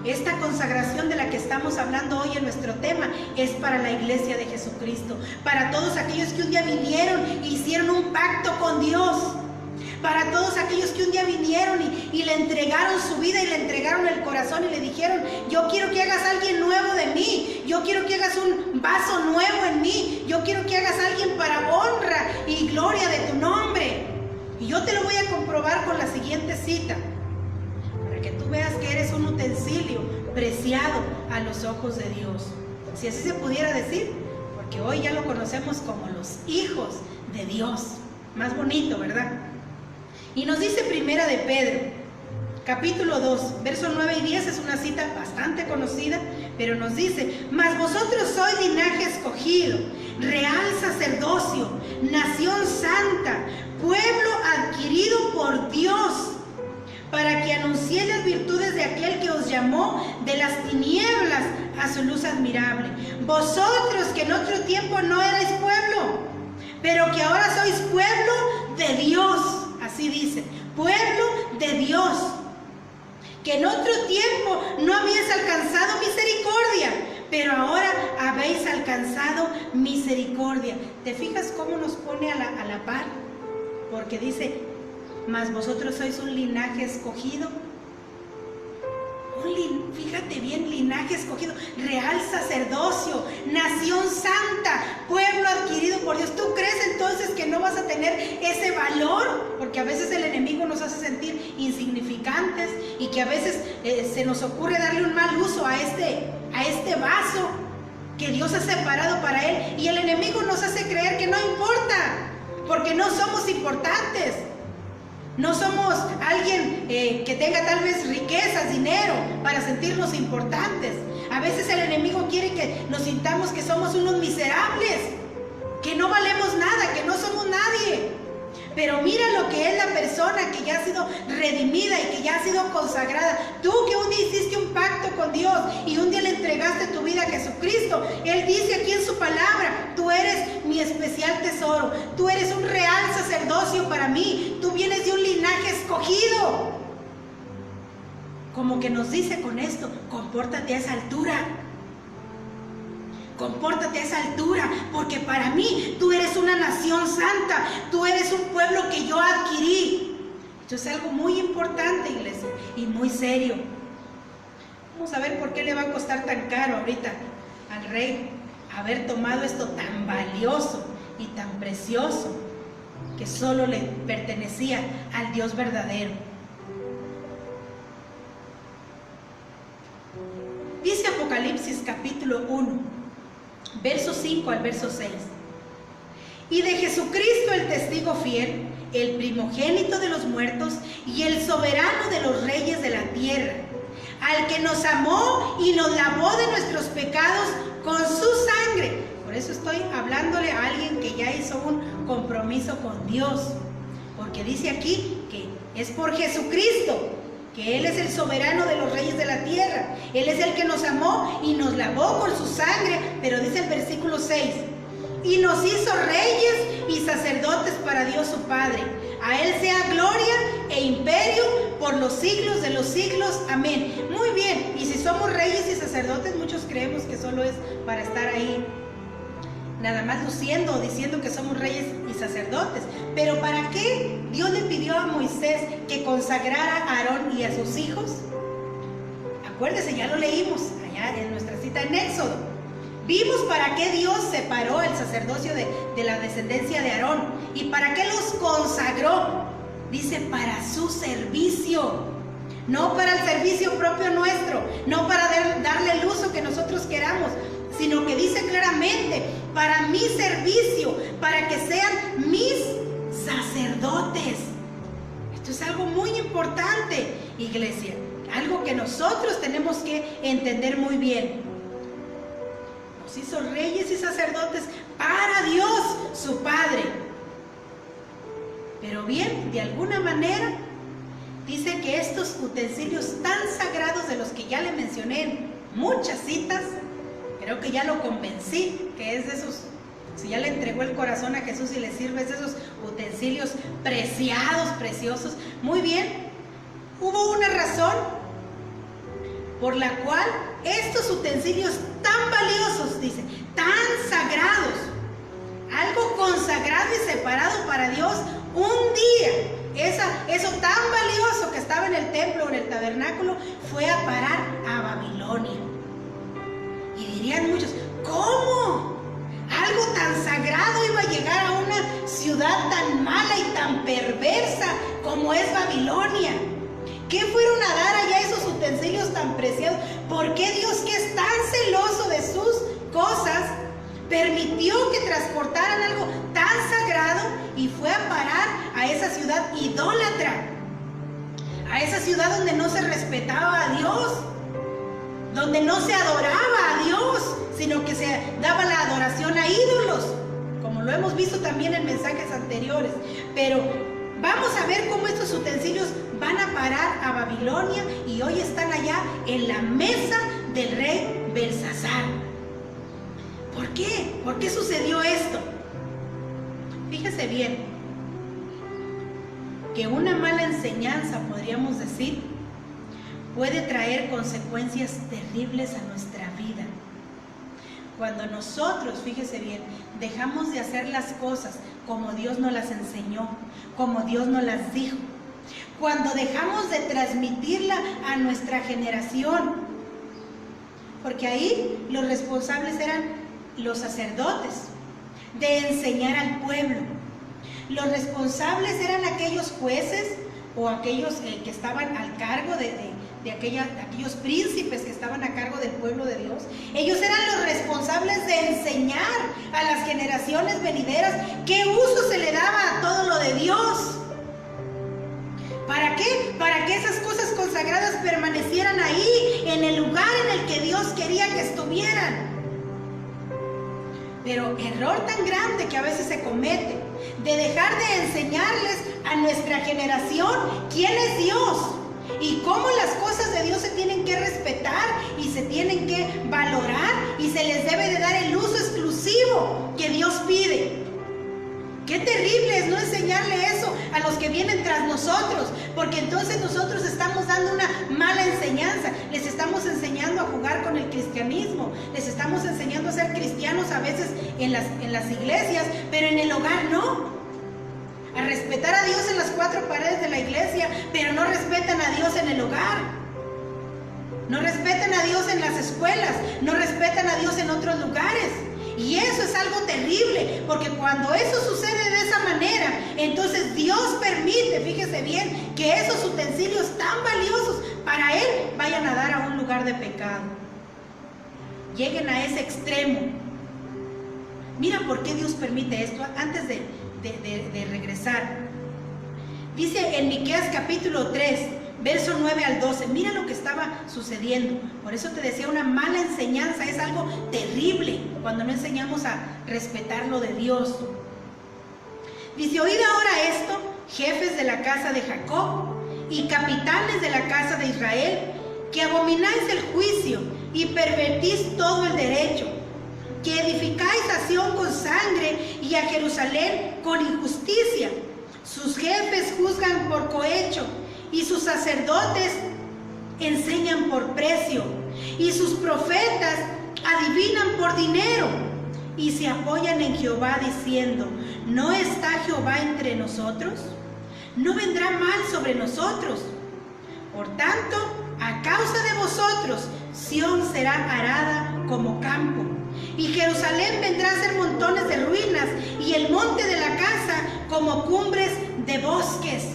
Esta consagración de la que estamos hablando hoy en nuestro tema es para la iglesia de Jesucristo, para todos aquellos que un día vinieron e hicieron un pacto con Dios, para todos aquellos que un día vinieron y le entregaron su vida y le entregaron el corazón y le dijeron: yo quiero que hagas alguien nuevo de mí, yo quiero que hagas un vaso nuevo en mí, yo quiero que hagas alguien para honra y gloria de tu nombre. Y yo te lo voy a comprobar con la siguiente cita, para que tú veas que eres un utensilio preciado a los ojos de Dios, si así se pudiera decir, porque hoy ya lo conocemos como los hijos de Dios. Más bonito, ¿verdad? Y nos dice Primera de Pedro, capítulo 2, versos 9 y 10, es una cita bastante conocida, pero nos dice: mas vosotros sois linaje escogido, real sacerdocio, nación santa, pueblo adquirido por Dios, para que anunciéis las virtudes de aquel que os llamó de las tinieblas a su luz admirable. Vosotros que en otro tiempo no erais pueblo, pero que ahora sois pueblo de Dios. Así dice, pueblo de Dios, que en otro tiempo no habéis alcanzado misericordia, pero ahora habéis alcanzado misericordia. ¿Te fijas cómo nos pone a la par? Porque dice: mas vosotros sois un linaje escogido, fíjate bien, linaje escogido, real sacerdocio, nación santa, pueblo adquirido por Dios. ¿Tú crees entonces que no vas a tener ese valor? Porque a veces el enemigo nos hace sentir insignificantes y que a veces se nos ocurre darle un mal uso a este vaso que Dios ha separado para Él, y el enemigo nos hace creer que no importa, porque no somos importantes. No somos alguien que tenga tal vez riquezas, dinero, para sentirnos importantes. A veces el enemigo quiere que nos sintamos que somos unos miserables, que no valemos nada, que no somos nadie. Pero mira lo que es la persona que ya ha sido redimida y que ya ha sido consagrada. Tú que un día hiciste un pacto con Dios y un día le entregaste tu vida a Jesucristo. Él dice aquí en su palabra: tú eres mi especial tesoro. Tú eres un real sacerdocio para mí. Tú vienes de un linaje escogido. Como que nos dice con esto: compórtate a esa altura. Compórtate a esa altura, porque para mí tú eres una nación santa, tú eres un pueblo que yo adquirí. Esto es algo muy importante, iglesia, y muy serio. Vamos a ver por qué le va a costar tan caro ahorita al rey haber tomado esto tan valioso y tan precioso, que solo le pertenecía al Dios verdadero. Dice Apocalipsis capítulo 1, verso 5 al verso 6. Y de Jesucristo, el testigo fiel, el primogénito de los muertos y el soberano de los reyes de la tierra, al que nos amó y nos lavó de nuestros pecados con su sangre. Por eso estoy hablándole a alguien que ya hizo un compromiso con Dios, porque dice aquí que es por Jesucristo, que Él es el soberano de los reyes de la tierra. Él es el que nos amó y nos lavó con su sangre. Pero dice el versículo 6: y nos hizo reyes y sacerdotes para Dios su Padre. A Él sea gloria e imperio por los siglos de los siglos. Amén. Muy bien, y si somos reyes y sacerdotes, muchos creemos que solo es para estar ahí nada más luciendo o diciendo que somos reyes y sacerdotes. Pero ¿para qué Dios le pidió a Moisés que consagrara a Aarón y a sus hijos? Acuérdese, ya lo leímos allá en nuestra cita en Éxodo. Vimos para qué Dios separó el sacerdocio de la descendencia de Aarón y para qué los consagró. Dice: para su servicio, no para el servicio propio nuestro, no para darle el uso que nosotros queramos, sino que dice claramente: para mi servicio, para que sean mis sacerdotes. Esto es algo muy importante, iglesia, algo que nosotros tenemos que entender muy bien. Nos hizo reyes y sacerdotes para Dios, su Padre. Pero bien, de alguna manera, dice que estos utensilios tan sagrados de los que ya le mencioné en muchas citas, creo que ya lo convencí que es de esos, si ya le entregó el corazón a Jesús y le sirve, es de esos utensilios preciados, preciosos. Muy bien, hubo una razón por la cual estos utensilios tan valiosos, dice, tan sagrados, algo consagrado y separado para Dios, un día, eso tan valioso que estaba en el templo o en el tabernáculo, fue a parar a Babilonia. Y dirían muchos: ¿cómo? Algo tan sagrado iba a llegar a una ciudad tan mala y tan perversa como es Babilonia. ¿Qué fueron a dar allá esos utensilios tan preciados? ¿Por qué Dios, que es tan celoso de sus cosas, permitió que transportaran algo tan sagrado y fue a parar a esa ciudad idólatra? A esa ciudad donde no se respetaba a Dios, donde no se adoraba a Dios, sino que se daba la adoración a ídolos, como lo hemos visto también en mensajes anteriores. Pero vamos a ver cómo estos utensilios van a parar a Babilonia y hoy están allá en la mesa del rey Belsasar. ¿Por qué? ¿Por qué sucedió esto? Fíjese bien, que una mala enseñanza, podríamos decir, puede traer consecuencias terribles a nuestra vida. Cuando nosotros, fíjese bien, dejamos de hacer las cosas como Dios nos las enseñó, como Dios nos las dijo. cuando dejamos de transmitirla a nuestra generación. Porque ahí los responsables eran los sacerdotes, de enseñar al pueblo. Los responsables eran aquellos jueces o aquellos que estaban al cargo de aquellos príncipes que estaban a cargo del pueblo de Dios. Ellos eran los responsables de enseñar a las generaciones venideras qué uso se le daba a todo lo de Dios. ¿Para qué? Para que esas cosas consagradas permanecieran ahí, en el lugar en el que Dios quería que estuvieran. Pero error tan grande que a veces se comete, de dejar de enseñarles a nuestra generación quién es Dios y cómo las cosas de Dios se tienen que respetar y se tienen que valorar y se les debe de dar el uso exclusivo que Dios pide. Qué terrible es no enseñarle eso a los que vienen tras nosotros, porque entonces nosotros estamos dando una mala enseñanza. Les estamos enseñando a jugar con el cristianismo, les estamos enseñando a ser cristianos a veces en las iglesias, pero en el hogar no. A respetar a Dios en las cuatro paredes de la iglesia, pero no respetan a Dios en el hogar. No respetan a Dios en las escuelas, no respetan a Dios en otros lugares. Y eso es algo terrible, porque cuando eso sucede de esa manera, entonces Dios permite, fíjese bien, que esos utensilios tan valiosos para Él vayan a dar a un lugar de pecado. Lleguen a ese extremo. Mira por qué Dios permite esto antes de regresar. Dice en Miqueas capítulo 3, verso 9 al 12, mira lo que estaba sucediendo. Por eso te decía, una mala enseñanza es algo terrible cuando no enseñamos a respetar lo de Dios. Dice, oíd ahora esto, jefes de la casa de Jacob y capitanes de la casa de Israel, que abomináis el juicio y pervertís todo el derecho, que edificáis a Sión con sangre y a Jerusalén con injusticia. Sus jefes juzgan por cohecho y sus sacerdotes enseñan por precio, y sus profetas adivinan por dinero, y se apoyan en Jehová diciendo, ¿no está Jehová entre nosotros? ¿No vendrá mal sobre nosotros? Por tanto, a causa de vosotros, Sión será arada como campo, y Jerusalén vendrá a ser montones de ruinas, y el monte de la casa como cumbres de bosques.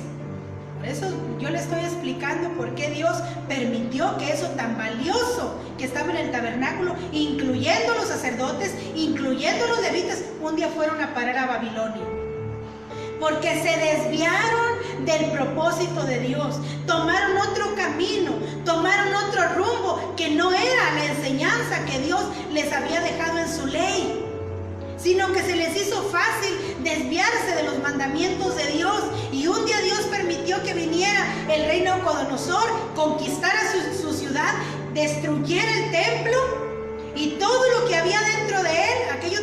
Por eso yo le estoy explicando por qué Dios permitió que eso tan valioso que estaba en el tabernáculo, incluyendo los sacerdotes, incluyendo los levitas, un día fueron a parar a Babilonia. Porque se desviaron del propósito de Dios, tomaron otro camino, tomaron otro rumbo que no era la enseñanza que Dios les había dejado en su ley, sino que se les hizo fácil desviarse de los mandamientos de Dios. Y un día Dios permitió que viniera el rey Nabucodonosor, conquistara su ciudad, destruyera el templo y todo lo que había dentro de él, aquello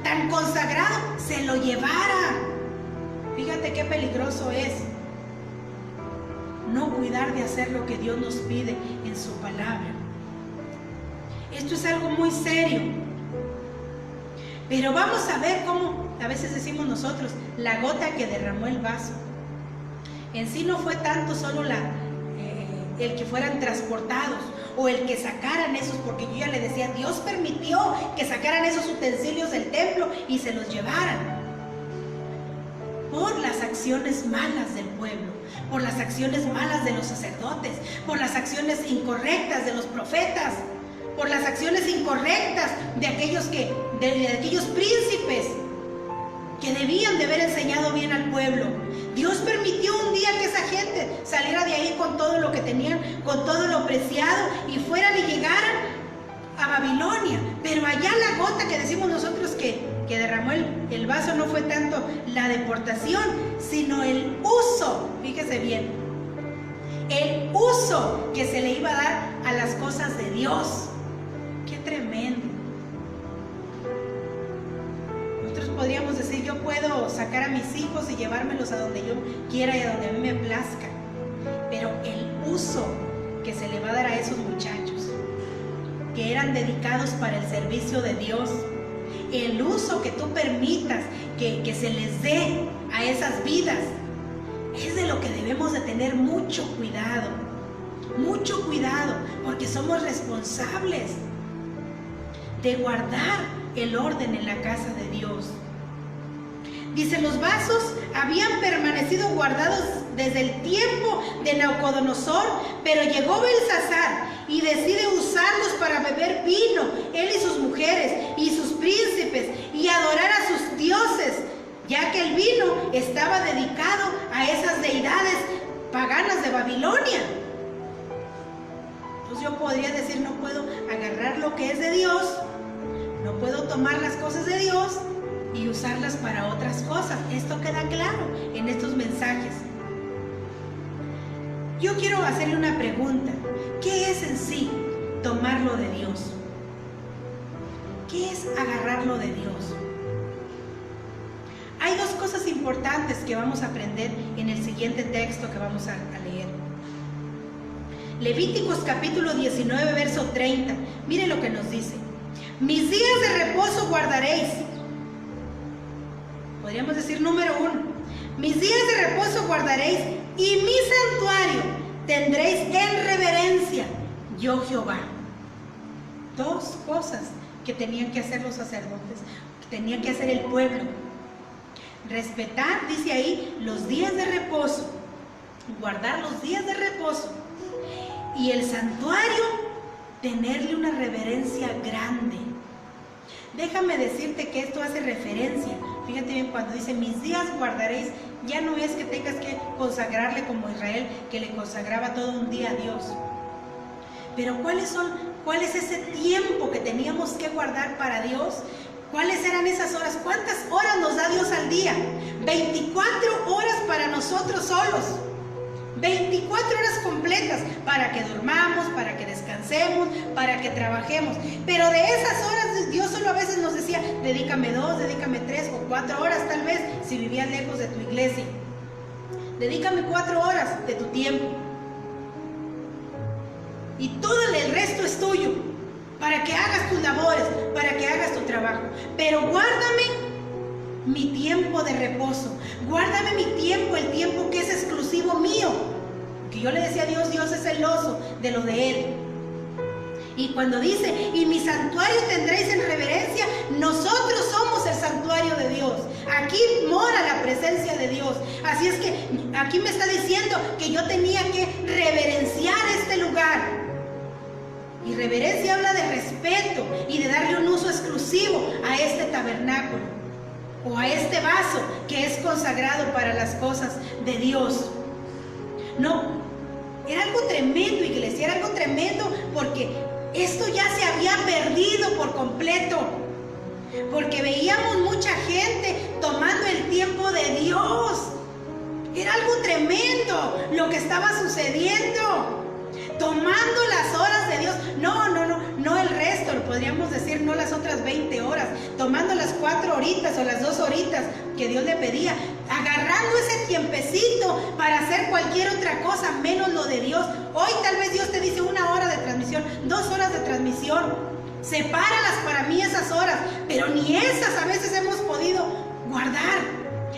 tan consagrado, se lo llevara. Fíjate qué peligroso es no cuidar de hacer lo que Dios nos pide en su palabra. Esto es algo muy serio. Pero vamos a ver cómo, a veces decimos nosotros, la gota que derramó el vaso. En sí no fue tanto solo el que fueran transportados o el que sacaran esos, porque yo ya le decía, Dios permitió que sacaran esos utensilios del templo y se los llevaran. Por las acciones malas del pueblo, por las acciones malas de los sacerdotes, por las acciones incorrectas de los profetas, por las acciones incorrectas de aquellos príncipes que debían de haber enseñado bien al pueblo. Dios permitió un día que esa gente saliera de ahí con todo lo que tenían, con todo lo preciado, y fueran y llegaran a Babilonia. Pero allá la gota que decimos nosotros que derramó el vaso no fue tanto la deportación, sino el uso, fíjese bien, el uso que se le iba a dar a las cosas de Dios. ¡Qué tremendo! Nosotros podríamos decir, yo puedo sacar a mis hijos y llevármelos a donde yo quiera y a donde a mí me plazca, pero el uso que se le va a dar a esos muchachos que eran dedicados para el servicio de Dios, el uso que tú permitas que se les dé a esas vidas, es de lo que debemos de tener mucho cuidado, porque somos responsables de guardar el orden en la casa de Dios. Dice, los vasos habían permanecido guardados desde el tiempo de Nabucodonosor, pero llegó Belsasar y decide usarlos para beber vino, él y sus mujeres y sus príncipes, y adorar a sus dioses, ya que el vino estaba dedicado a esas deidades paganas de Babilonia. Entonces yo podría decir, no puedo agarrar lo que es de Dios, no puedo tomar las cosas de Dios y usarlas para otras cosas. Esto queda claro en estos mensajes. Yo quiero hacerle una pregunta. ¿Qué es en sí tomarlo de Dios? ¿Qué es agarrarlo de Dios? Hay dos cosas importantes que vamos a aprender en el siguiente texto que vamos a leer. Levíticos capítulo 19, verso 30. Mire lo que nos dice. Mis días de reposo guardaréis. Podríamos decir número 1. Mis días de reposo guardaréis y mi santuario tendréis en reverencia, yo Jehová. Dos cosas que tenían que hacer los sacerdotes, que tenía que hacer el pueblo. Respetar, dice ahí, los días de reposo, guardar los días de reposo, y el santuario, tenerle una reverencia grande. Déjame decirte que esto hace referencia, fíjate bien, cuando dice mis días guardaréis, ya no es que tengas que consagrarle como Israel, que le consagraba todo un día a Dios. Pero ¿cuál es ese tiempo que teníamos que guardar para Dios? ¿Cuáles eran esas horas? ¿Cuántas horas nos da Dios al día? 24 horas para nosotros solos. 24 horas completas para que dormamos, para que descansemos, para que trabajemos. Pero de esas horas Dios solo a veces nos decía, dedícame 2, dedícame 3 o 4 horas tal vez, si vivías lejos de tu iglesia. Dedícame 4 horas de tu tiempo. Y todo el resto es tuyo, para que hagas tus labores, para que hagas tu trabajo. Pero guárdame mi tiempo de reposo, guárdame mi tiempo, el tiempo que es exclusivo mío. Que yo le decía a Dios, Dios es celoso de lo de Él. Y cuando dice, y mi santuario tendréis en reverencia, nosotros somos el santuario de Dios. Aquí mora la presencia de Dios. Así es que aquí me está diciendo que yo tenía que reverenciar este lugar. Y reverencia habla de respeto y de darle un uso exclusivo a este tabernáculo o a este vaso que es consagrado para las cosas de Dios. No, era algo tremendo, iglesia, era algo tremendo, porque esto ya se había perdido por completo, porque veíamos mucha gente tomando el tiempo de Dios. Era algo tremendo lo que estaba sucediendo. Tomando las horas de Dios, no el resto, podríamos decir, no las otras 20 horas, tomando las 4 horitas o las 2 horitas que Dios le pedía, agarrando ese tiempecito para hacer cualquier otra cosa, menos lo de Dios. Hoy tal vez Dios te dice 1 hora de transmisión, 2 horas de transmisión, sepáralas para mí esas horas, pero ni esas a veces hemos podido guardar,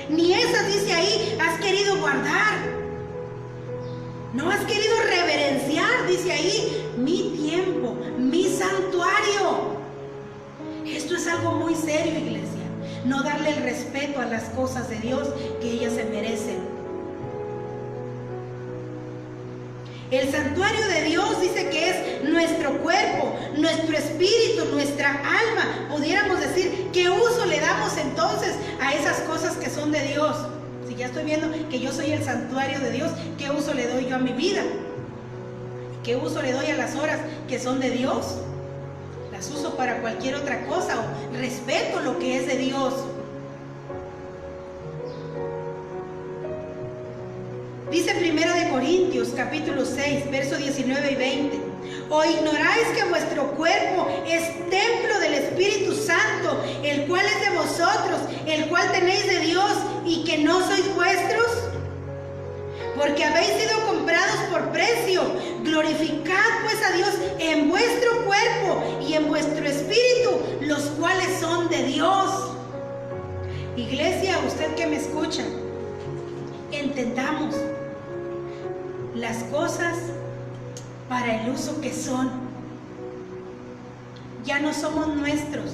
ni esas, dice ahí, has querido guardar. No has querido reverenciar, dice ahí, mi tiempo, mi santuario. Esto es algo muy serio, iglesia. No darle el respeto a las cosas de Dios que ellas se merecen. El santuario de Dios dice que es nuestro cuerpo, nuestro espíritu, nuestra alma. Pudiéramos decir, ¿qué uso le damos entonces a esas cosas que son de Dios? Si ya estoy viendo que yo soy el santuario de Dios, ¿qué uso le doy yo a mi vida? ¿Qué uso le doy a las horas que son de Dios? Las uso para cualquier otra cosa o respeto lo que es de Dios. Dice 1 Corintios capítulo 6, versos 19 y 20. ¿O ignoráis que vuestro cuerpo es templo del Espíritu Santo, el cual es de vosotros, el cual tenéis de Dios, y que no sois vuestros? Porque habéis sido comprados por precio. Glorificad pues a Dios en vuestro cuerpo y en vuestro espíritu, los cuales son de Dios. Iglesia, usted que me escucha, entendamos las cosas para el uso que son. Ya no somos nuestros,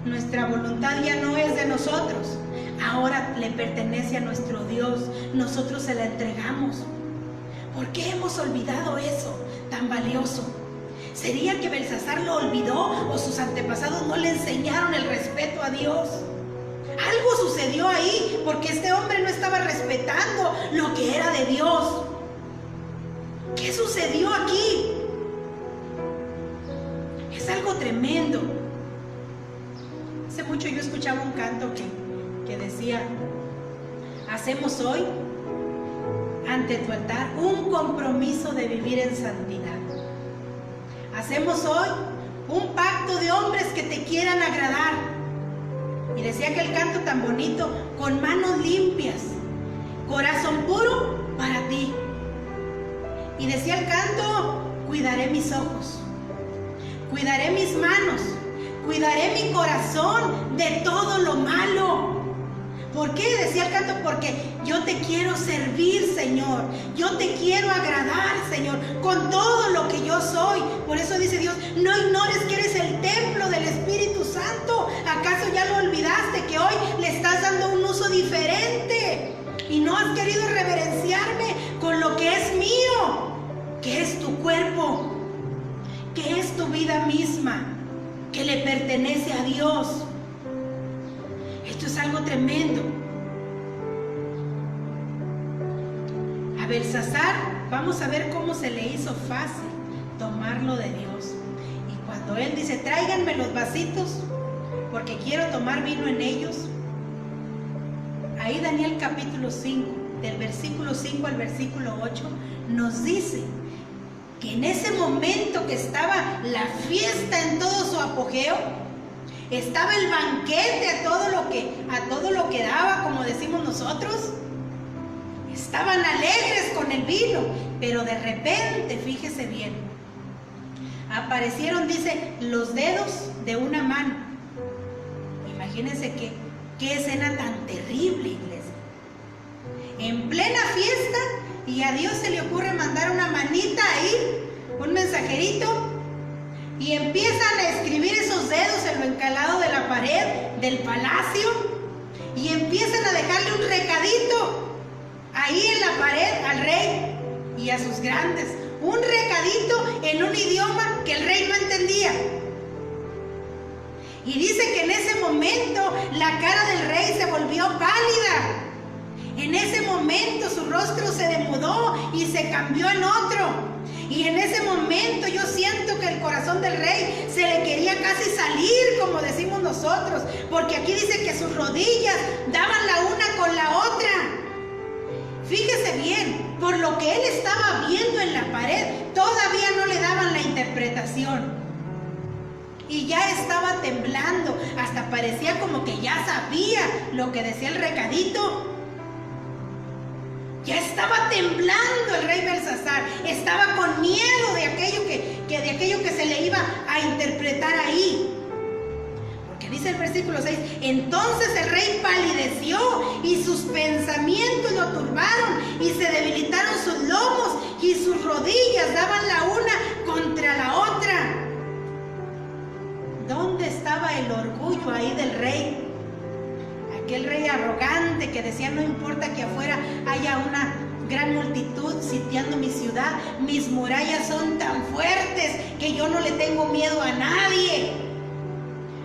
nuestra voluntad ya no es de nosotros, ahora le pertenece a nuestro Dios, nosotros se la entregamos. ¿Por qué hemos olvidado eso tan valioso? ¿Sería que Belsasar lo olvidó o sus antepasados no le enseñaron el respeto a Dios? Algo sucedió ahí porque este hombre no estaba respetando lo que era de Dios. ¿Qué sucedió aquí? Es algo tremendo. Hace mucho yo escuchaba un canto que decía: hacemos hoy ante tu altar un compromiso de vivir en santidad. Hacemos hoy un pacto de hombres que te quieran agradar. Y decía aquel canto tan bonito: con manos limpias, corazón puro para ti. Y decía el canto: cuidaré mis ojos, cuidaré mis manos, cuidaré mi corazón de todo lo malo. ¿Por qué? Decía el canto: porque yo te quiero servir, Señor. Yo te quiero agradar, Señor, con todo lo que yo soy. Por eso dice Dios: no ignores que eres el templo del Espíritu Santo. ¿Acaso ya lo olvidaste? Que hoy le estás dando un uso diferente y no has querido reverenciarme con lo que es mío, que es tu cuerpo, que es tu vida misma, que le pertenece a Dios. Esto es algo tremendo. A Belsasar, vamos a ver cómo se le hizo fácil tomarlo de Dios. Y cuando él dice: tráiganme los vasitos porque quiero tomar vino en ellos. Ahí Daniel capítulo 5, del versículo 5 al versículo 8, nos dice que en ese momento que estaba la fiesta en todo su apogeo, estaba el banquete a todo lo que daba, como decimos nosotros. Estaban alegres con el vino, pero de repente, fíjese bien, aparecieron, dice, los dedos de una mano. Imagínense qué escena tan terrible, iglesia. En plena fiesta, y a Dios se le ocurre mandar una manita ahí, un mensajerito, y empiezan a escribir esos dedos en lo encalado de la pared del palacio, y empiezan a dejarle un recadito ahí en la pared al rey y a sus grandes. Un recadito en un idioma que el rey no entendía. Y dice que en ese momento la cara del rey se volvió pálida. En ese momento su rostro se demudó y se cambió en otro. Y en ese momento yo siento que el corazón del rey se le quería casi salir, como decimos nosotros, porque aquí dice que sus rodillas daban la una con la otra. Fíjese bien, por lo que él estaba viendo en la pared, todavía no le daban la interpretación. Y ya estaba temblando, hasta parecía como que ya sabía lo que decía el recadito. Ya estaba temblando el rey Belsasar, estaba con miedo de aquello que se le iba a interpretar ahí. Porque dice el versículo 6, entonces el rey palideció y sus pensamientos lo turbaron y se debilitaron sus lomos y sus rodillas daban la una contra la otra. ¿Dónde estaba el orgullo ahí del rey? Aquel rey arrogante que decía: no importa que afuera haya una gran multitud sitiando mi ciudad, mis murallas son tan fuertes que yo no le tengo miedo a nadie.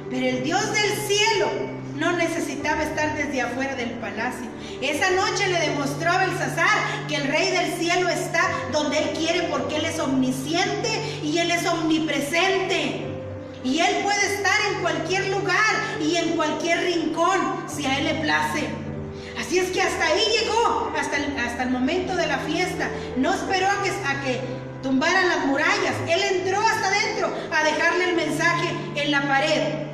Pero el Dios del cielo no necesitaba estar desde afuera del palacio. Esa noche le demostró a Belsasar que el rey del cielo está donde él quiere, porque él es omnisciente y él es omnipresente. Y él puede estar en cualquier lugar y en cualquier rincón si a él le place. Así es que hasta ahí llegó, hasta el momento de la fiesta. No esperó a que tumbaran las murallas. Él entró hasta adentro a dejarle el mensaje en la pared.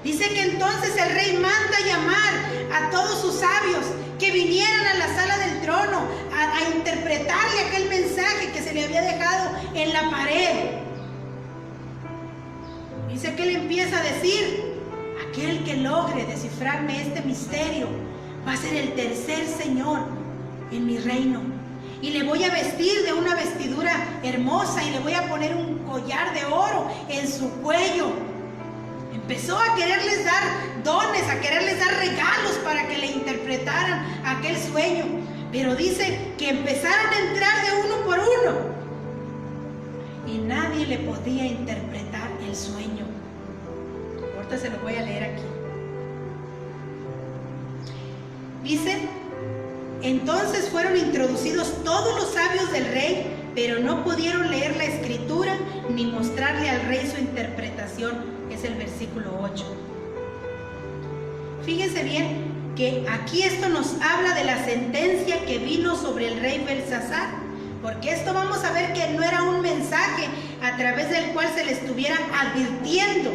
Dice que entonces el rey manda llamar a todos sus sabios que vinieran a la sala del trono a interpretarle aquel mensaje que se le había dejado en la pared. Dice que él empieza a decir: aquel que logre descifrarme este misterio va a ser el tercer señor en mi reino. Y le voy a vestir de una vestidura hermosa y le voy a poner un collar de oro en su cuello. Empezó a quererles dar dones, a quererles dar regalos para que le interpretaran aquel sueño. Pero dice que empezaron a entrar de uno por uno y nadie le podía interpretar el sueño. Ahorita se lo voy a leer aquí. Dice: entonces fueron introducidos todos los sabios del rey, pero no pudieron leer la escritura ni mostrarle al rey su interpretación. Es el versículo 8. Fíjense bien que aquí esto nos habla de la sentencia que vino sobre el rey Belsasar, porque esto vamos a ver que no era un mensaje a través del cual se le estuviera advirtiendo.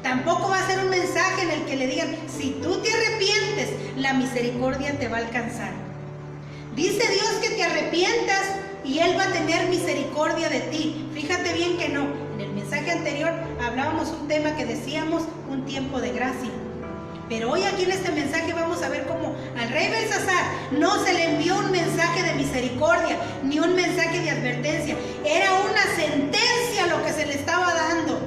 Tampoco va a ser un mensaje en el que le digan: si tú te arrepientes, la misericordia te va a alcanzar. Dice Dios que te arrepientas y Él va a tener misericordia de ti. Fíjate bien que no. En el mensaje anterior hablábamos un tema que decíamos un tiempo de gracia. Pero hoy aquí en este mensaje vamos a ver cómo al rey Belsasar no se le envió un mensaje de misericordia ni un mensaje de advertencia. Era una sentencia lo que se le estaba dando.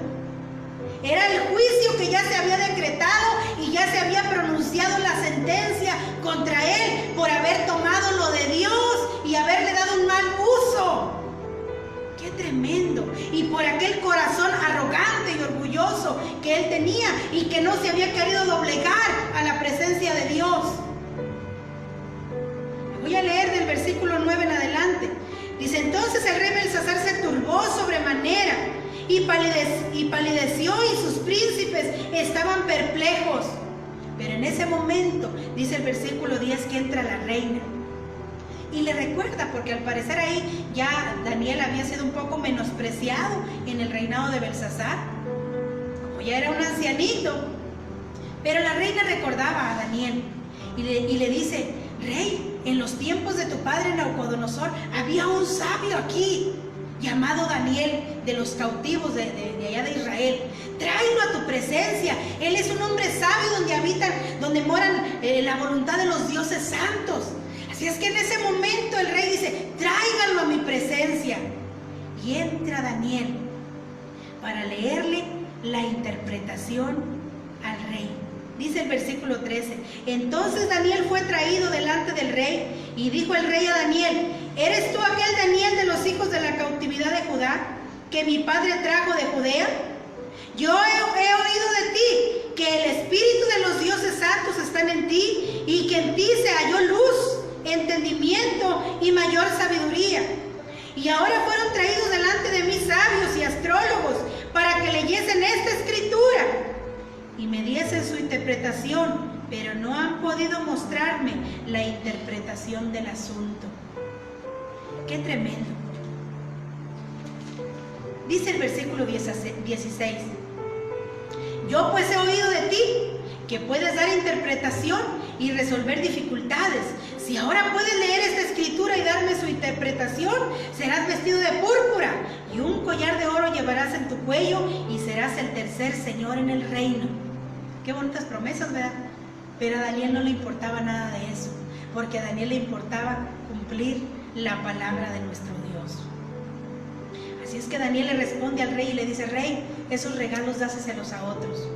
Era el juicio que ya se había decretado y ya se había pronunciado la sentencia contra él por haber tomado lo de Dios y haberle dado un mal uso. ¡Qué tremendo! Y por aquel corazón arrogante y orgulloso que él tenía y que no se había querido doblegar a la presencia de Dios. Voy a leer del versículo 9 en adelante. Dice: entonces el rey Belsasar se turbó sobremanera y palideció, y sus príncipes estaban perplejos. Pero en ese momento, dice el versículo 10, que entra la reina y le recuerda, porque al parecer ahí ya Daniel había sido un poco menospreciado en el reinado de Belsasar, como ya era un ancianito. Pero la reina recordaba a Daniel y le dice: rey, en los tiempos de tu padre Nabucodonosor había un sabio aquí llamado Daniel, de los cautivos de allá de Israel. Tráelo a tu presencia. Él es un hombre sabio donde moran la voluntad de los dioses santos. Así es que en ese momento el rey dice: tráiganlo a mi presencia. Y entra Daniel para leerle la interpretación al rey. Dice el versículo 13: entonces Daniel fue traído delante del rey, y dijo el rey a Daniel: ¿eres tú aquel Daniel de los hijos de la cautividad de Judá, que mi padre trajo de Judea? Yo he oído de ti que el espíritu de los dioses santos está en ti, y que en ti se halló luz, entendimiento y mayor sabiduría. Y ahora fueron traídos delante de mí sabios y astrólogos para que leyesen esta escritura y me diesen su interpretación, pero no han podido mostrarme la interpretación del asunto. ¡Qué tremendo! Dice el versículo 16: yo pues he oído de ti que puedes dar interpretación y resolver dificultades. Si ahora puedes leer esta escritura y darme su interpretación, serás vestido de púrpura y un collar de oro llevarás en tu cuello y serás el tercer señor en el reino. Qué bonitas promesas, ¿verdad? Pero a Daniel no le importaba nada de eso, porque a Daniel le importaba cumplir la palabra de nuestro Dios. Así es que Daniel le responde al rey y le dice: rey, esos regalos dáseselos a otros.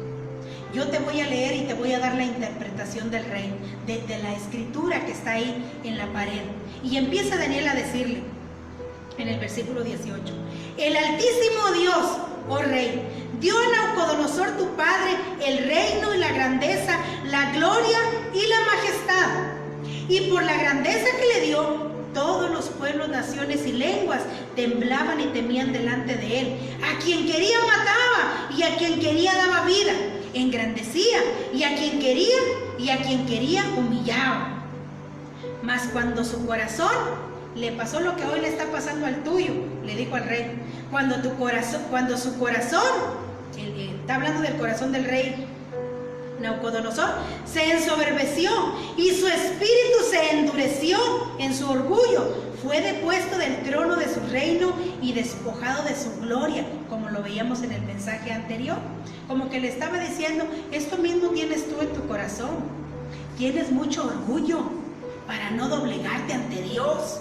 Yo te voy a leer y te voy a dar la interpretación del rey, de la escritura que está ahí en la pared. Y empieza Daniel a decirle, en el versículo 18: el Altísimo Dios, oh rey, dio a Nabucodonosor tu padre el reino y la grandeza, la gloria y la majestad. Y por la grandeza que le dio, todos los pueblos, naciones y lenguas temblaban y temían delante de él. A quien quería mataba y a quien quería daba vida. Engrandecía y a quien quería humillaba. Mas cuando su corazón le pasó lo que hoy le está pasando al tuyo, le dijo al rey, cuando su corazón, está hablando del corazón del rey Nabucodonosor, se ensoberbeció y su espíritu se endureció en su orgullo, fue depuesto del trono de su reino y despojado de su gloria, como lo veíamos en el mensaje anterior. Como que le estaba diciendo: esto mismo tienes tú en tu corazón. tienes mucho orgullo para no doblegarte ante Dios.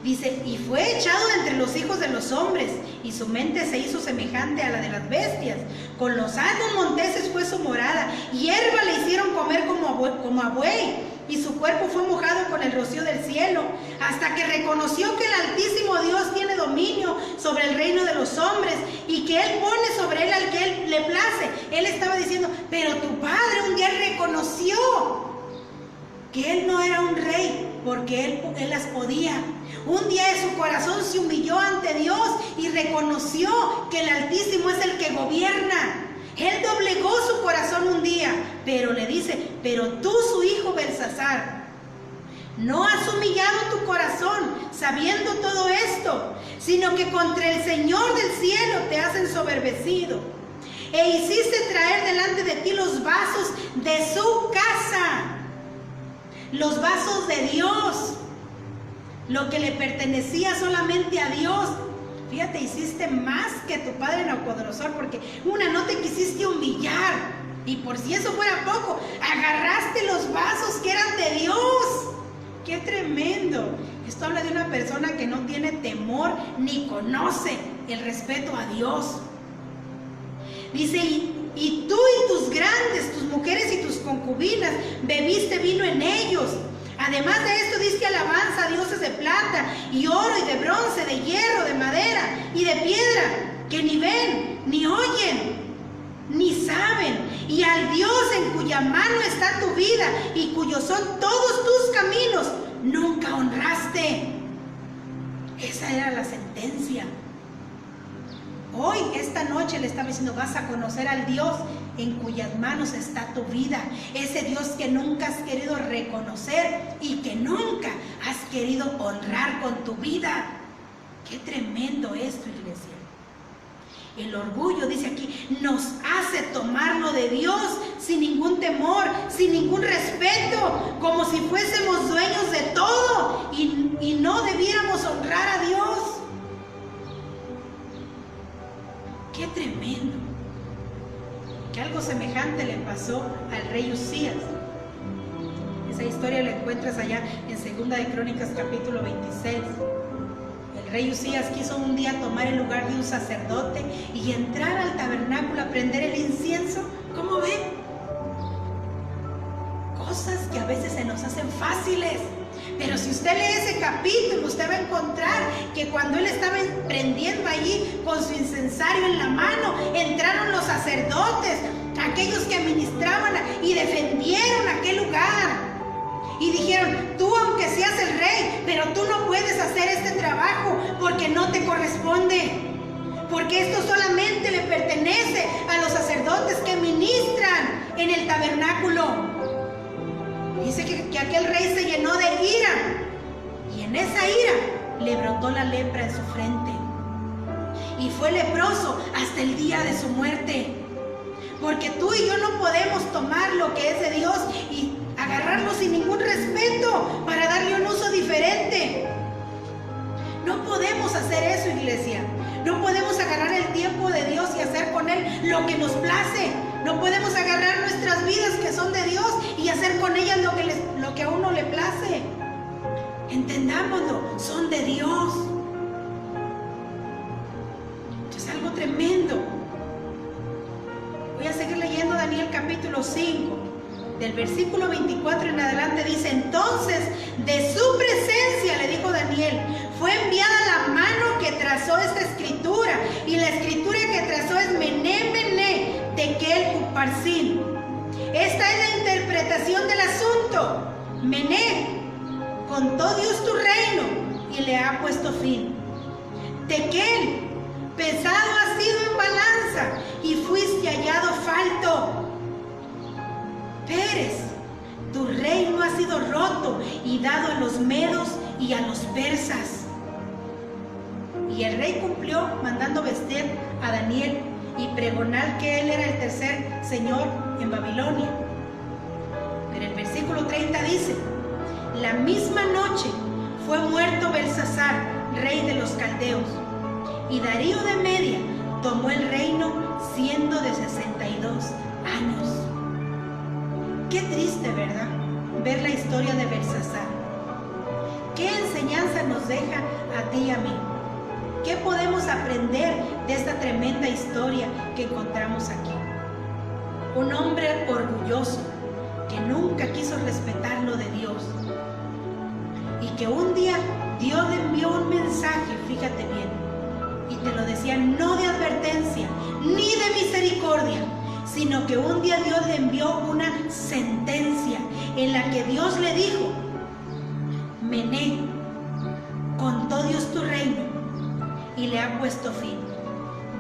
Dice, y fue echado entre los hijos de los hombres, y su mente se hizo semejante a la de las bestias. Con los altos monteses fue su morada, hierba le hicieron comer como a buey, y su cuerpo fue mojado con el rocío del cielo, hasta que reconoció que el Altísimo Dios tiene dominio sobre el reino de los hombres, y que Él pone sobre él al que Él le place. Él estaba diciendo, pero tu padre un día reconoció que Él no era un rey, porque Él las podía. Un día en su corazón se humilló ante Dios y reconoció que el Altísimo es el que gobierna. Él doblegó su corazón un día, pero le dice, pero tú, su hijo Belsasar, no has humillado tu corazón sabiendo todo esto, sino que contra el Señor del cielo te has ensoberbecido, e hiciste traer delante de ti los vasos de su casa, los vasos de Dios, lo que le pertenecía solamente a Dios. Fíjate, hiciste más que tu padre Nabucodonosor, porque no te quisiste humillar, y por si eso fuera poco, agarraste los vasos que eran de Dios. ¡Qué tremendo! Esto habla de una persona que no tiene temor ni conoce el respeto a Dios. Dice, y tú y tus grandes, tus mujeres y tus concubinas, bebiste vino en ellos. Además de esto, diste alabanza a dioses de plata y oro y de bronce, de hierro, de madera y de piedra, que ni ven, ni oyen, ni saben, y al Dios en cuya mano está tu vida y cuyos son todos tus caminos, nunca honraste. Esa era la sentencia. Hoy, esta noche, le estaba diciendo, vas a conocer al Dios en cuyas manos está tu vida. Ese Dios que nunca has querido reconocer y que nunca has querido honrar con tu vida. Qué tremendo esto, iglesia. El orgullo, dice aquí, nos hace tomarlo de Dios sin ningún temor, sin ningún respeto, como si fuésemos dueños de todo y no debiéramos honrar a Dios. ¡Qué tremendo! Que algo semejante le pasó al rey Usías. Esa historia la encuentras allá en 2 de Crónicas capítulo 26. El rey Usías quiso un día tomar el lugar de un sacerdote y entrar al tabernáculo a prender el incienso. ¿Cómo ven? Cosas que a veces se nos hacen fáciles. Pero si usted lee ese capítulo, usted va a encontrar que cuando él estaba prendiendo allí con su incensario en la mano, entraron los sacerdotes, aquellos que ministraban y defendieron aquel lugar. Y dijeron, tú aunque seas el rey, pero tú no puedes hacer este trabajo porque no te corresponde. Porque esto solamente le pertenece a los sacerdotes que ministran en el tabernáculo. Dice que aquel rey se llenó de ira, y en esa ira le brotó la lepra en su frente, y fue leproso hasta el día de su muerte. Porque tú y yo no podemos tomar lo que es de Dios y agarrarlo sin ningún respeto para darle un uso diferente. No podemos hacer eso, iglesia. No podemos agarrar el tiempo de Dios y hacer con Él lo que nos place. No podemos agarrar nuestras vidas que son de Dios y hacer con ellas lo que a uno le place. Entendámoslo, son de Dios. Es algo tremendo. Voy a seguir leyendo Daniel capítulo 5. Del versículo 24 en adelante dice, entonces de su presencia, le dijo Daniel, fue enviada la mano que trazó esta escritura, y la escritura que trazó es Mené, Mené, Tekel, Uparsin. Esta es la interpretación del asunto. Mené, contó Dios tu reino y le ha puesto fin. Tekel, pesado has sido en balanza y fuiste hallado falto. Pérez, tu reino ha sido roto y dado a los medos y a los persas. Y el rey cumplió mandando vestir a Daniel y pregonar que él era el tercer señor en Babilonia. Pero el versículo 30 dice, la misma noche fue muerto Belsasar, rey de los caldeos, y Darío de Media tomó el reino siendo de 62 años. Qué triste triste, ¿verdad? Ver la historia de Belsasar. ¿Qué enseñanza nos deja a ti y a mí? ¿Qué podemos aprender de esta tremenda historia que encontramos aquí? Un hombre orgulloso que nunca quiso respetar lo de Dios y que un día Dios le envió un mensaje, fíjate bien, y te lo decía, no de advertencia ni de misericordia, sino que un día Dios le envió una sentencia en la que Dios le dijo: Mené, contó Dios tu reino y le ha puesto fin.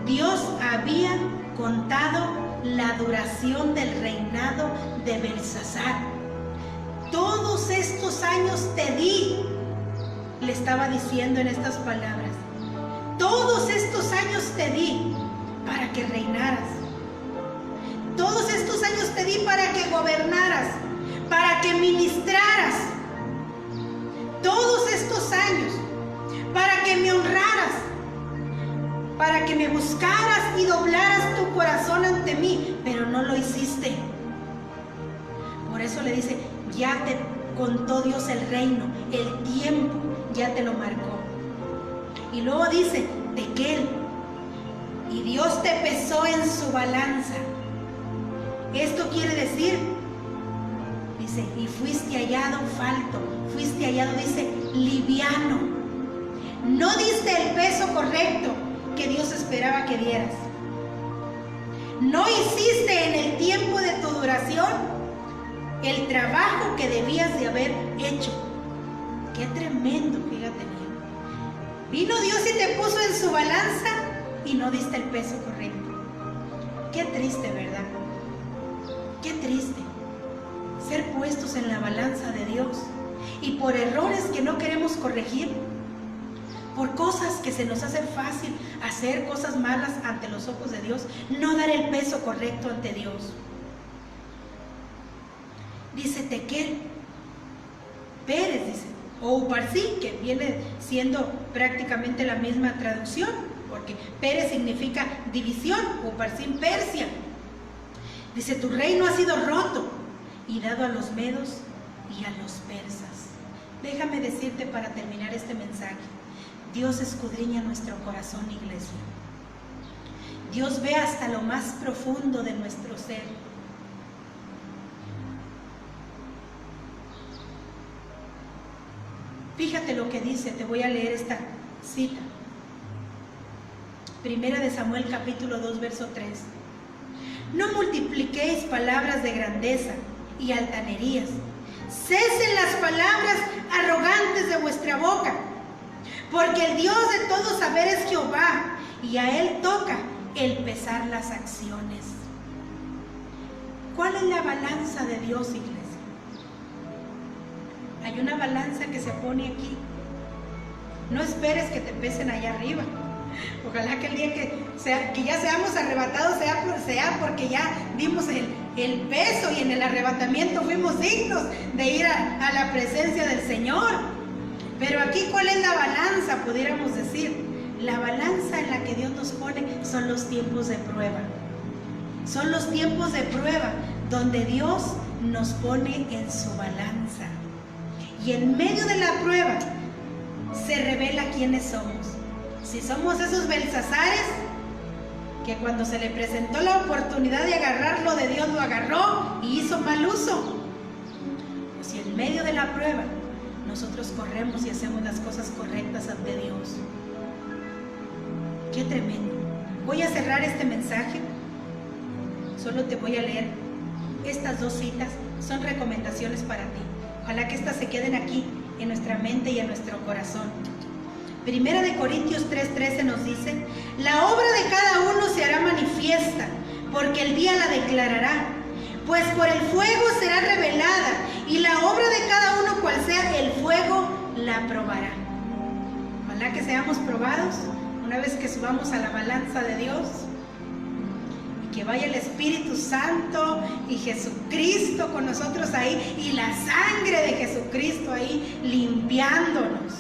Dios había contado la duración del reinado de Belsasar. Todos estos años te di, le estaba diciendo en estas palabras. Todos estos años te di para que reinaras. Todos estos años te di para que gobernaras, para que ministraras. Todos estos años para que me honraras, para que me buscaras y doblaras tu corazón ante mí, pero no lo hiciste. Por eso le dice, ya te contó Dios el reino, el tiempo ya te lo marcó. Y luego dice, Tequel, y Dios te pesó en su balanza. Esto quiere decir, dice, y fuiste hallado falto, fuiste hallado, dice, liviano. No diste el peso correcto que Dios esperaba que dieras. No hiciste en el tiempo de tu duración el trabajo que debías de haber hecho. Qué tremendo, fíjate bien. Vino Dios y te puso en su balanza y no diste el peso correcto. Qué triste, ¿verdad? Qué triste ser puestos en la balanza de Dios y por errores que no queremos corregir, por cosas que se nos hace fácil hacer cosas malas ante los ojos de Dios, no dar el peso correcto ante Dios. Dice Tequel, Pérez, dice, o Uparsí, que viene siendo prácticamente la misma traducción, porque Pérez significa división, Uparsí Persia. Dice, tu reino ha sido roto y dado a los medos y a los persas. Déjame decirte para terminar este mensaje, Dios escudriña nuestro corazón, iglesia. Dios ve hasta lo más profundo de nuestro ser. Fíjate lo que dice, te voy a leer esta cita. Primera de Samuel capítulo 2, verso 3. No multipliquéis palabras de grandeza y altanerías. Cesen las palabras arrogantes de vuestra boca, porque el Dios de todo saber es Jehová, y a Él toca el pesar las acciones. ¿Cuál es la balanza de Dios, iglesia? Hay una balanza que se pone aquí. No esperes que te pesen allá arriba. Ojalá que el día que ya seamos arrebatados sea porque ya dimos el peso y en el arrebatamiento fuimos dignos de ir a la presencia del Señor. Pero aquí, ¿cuál es la balanza? Pudiéramos decir, la balanza en la que Dios nos pone son los tiempos de prueba. Son los tiempos de prueba donde Dios nos pone en su balanza. Y en medio de la prueba se revela quiénes somos. Si somos esos Belsasares que cuando se le presentó la oportunidad de agarrarlo de Dios, lo agarró y hizo mal uso. O si en medio de la prueba nosotros corremos y hacemos las cosas correctas ante Dios. Qué tremendo. Voy a cerrar este mensaje. Solo te voy a leer estas dos citas. Son recomendaciones para ti. Ojalá que estas se queden aquí en nuestra mente y en nuestro corazón. Primera de Corintios 3:13 nos dice, la obra de cada uno se hará manifiesta, porque el día la declarará, pues por el fuego será revelada, y la obra de cada uno, cual sea el fuego, la probará. Ojalá que seamos probados una vez que subamos a la balanza de Dios, y que vaya el Espíritu Santo y Jesucristo con nosotros ahí, y la sangre de Jesucristo ahí limpiándonos,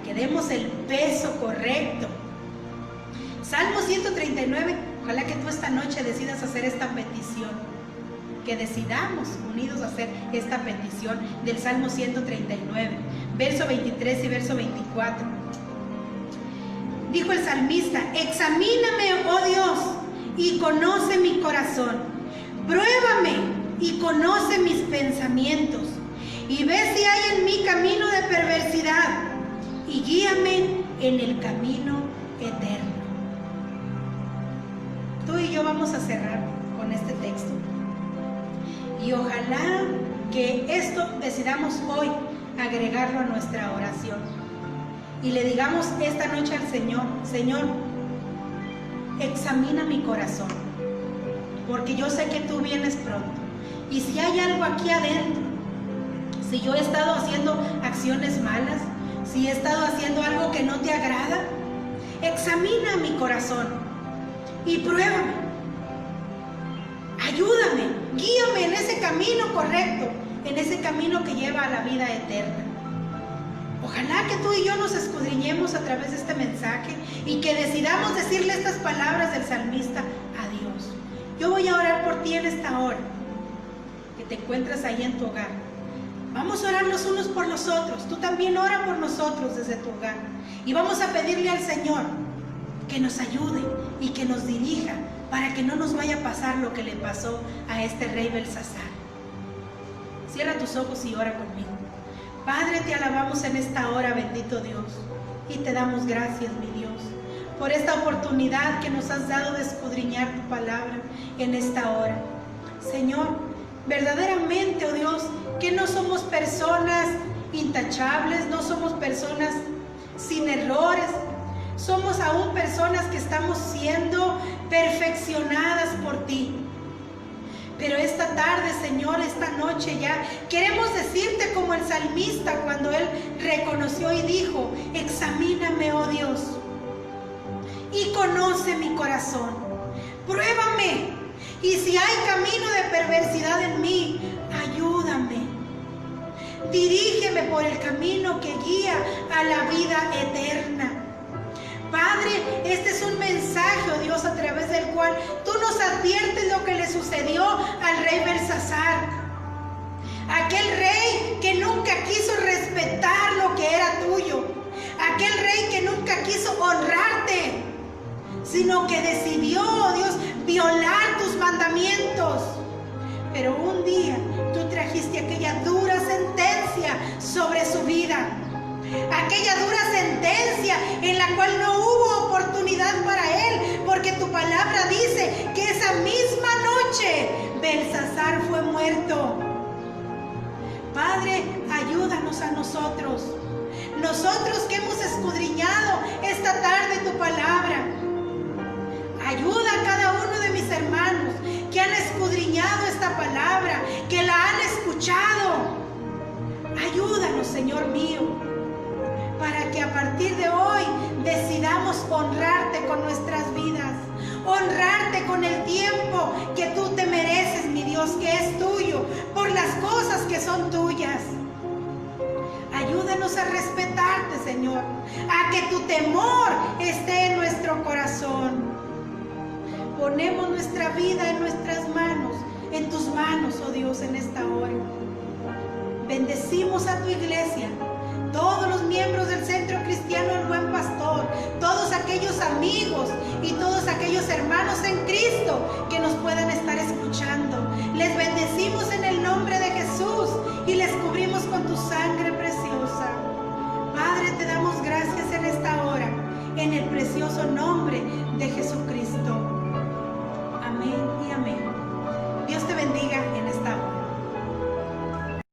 que demos el peso correcto. Salmo 139, ojalá que tú esta noche decidas hacer esta petición, que decidamos unidos hacer esta petición del Salmo 139, verso 23 y verso 24. Dijo el salmista: examíname, oh Dios, y conoce mi corazón. Pruébame y conoce mis pensamientos, y ve si hay en mí camino de perversidad, y guíame en el camino eterno. Tú y yo vamos a cerrar con este texto. Y ojalá que esto decidamos hoy agregarlo a nuestra oración. Y le digamos esta noche al Señor: Señor, examina mi corazón, porque yo sé que tú vienes pronto. Y si hay algo aquí adentro, si yo he estado haciendo acciones malas, si he estado haciendo algo que no te agrada, examina mi corazón y pruébame. Ayúdame, guíame en ese camino correcto, en ese camino que lleva a la vida eterna. Ojalá que tú y yo nos escudriñemos a través de este mensaje y que decidamos decirle estas palabras del salmista a Dios. Yo voy a orar por ti en esta hora, que te encuentras ahí en tu hogar. Vamos a orar los unos por los otros. Tú también ora por nosotros desde tu hogar. Y vamos a pedirle al Señor que nos ayude y que nos dirija para que no nos vaya a pasar lo que le pasó a este rey Belsasar. Cierra tus ojos y ora conmigo. Padre, te alabamos en esta hora, bendito Dios, y te damos gracias, mi Dios, por esta oportunidad que nos has dado de escudriñar tu palabra en esta hora. Señor, verdaderamente, oh Dios, que no somos personas intachables, no somos personas sin errores, somos aún personas que estamos siendo perfeccionadas por ti. Pero esta tarde, Señor, esta noche ya, queremos decirte como el salmista cuando él reconoció y dijo: examíname, oh Dios, y conoce mi corazón. Pruébame, y si hay camino de perversidad en mí, ayúdame. Dirígeme por el camino que guía a la vida eterna. Padre, este es un mensaje, oh Dios, a través del cual tú nos adviertes lo que le sucedió al rey Belsasar. Aquel rey que nunca quiso respetar lo que era tuyo. Aquel rey que nunca quiso honrarte, sino que decidió, oh Dios, violar tus mandamientos. Pero un día tú trajiste aquella dura sentencia sobre su vida. Aquella dura sentencia en la cual no hubo oportunidad para él, porque tu palabra dice que esa misma noche Belsasar fue muerto. Padre, ayúdanos a nosotros que hemos escudriñado esta tarde tu palabra. Ayuda a cada uno de mis hermanos que han escudriñado esta palabra, que la han escuchado. Ayúdanos, Señor mío, para que a partir de hoy decidamos honrarte con nuestras vidas, honrarte con el tiempo que tú te mereces, mi Dios, que es tuyo, por las cosas que son tuyas. Ayúdanos a respetarte, Señor, a que tu temor esté en nuestro corazón. Ponemos nuestra vida en nuestras manos, en tus manos, oh Dios, en esta hora. Bendecimos a tu iglesia, todos los miembros del Centro Cristiano El Buen Pastor, todos aquellos amigos y todos aquellos hermanos en Cristo que nos puedan estar escuchando. Les bendecimos en el nombre de Jesús y les cubrimos con tu sangre preciosa. Padre, te damos gracias en esta hora, en el precioso nombre de Jesucristo. Amén y amén.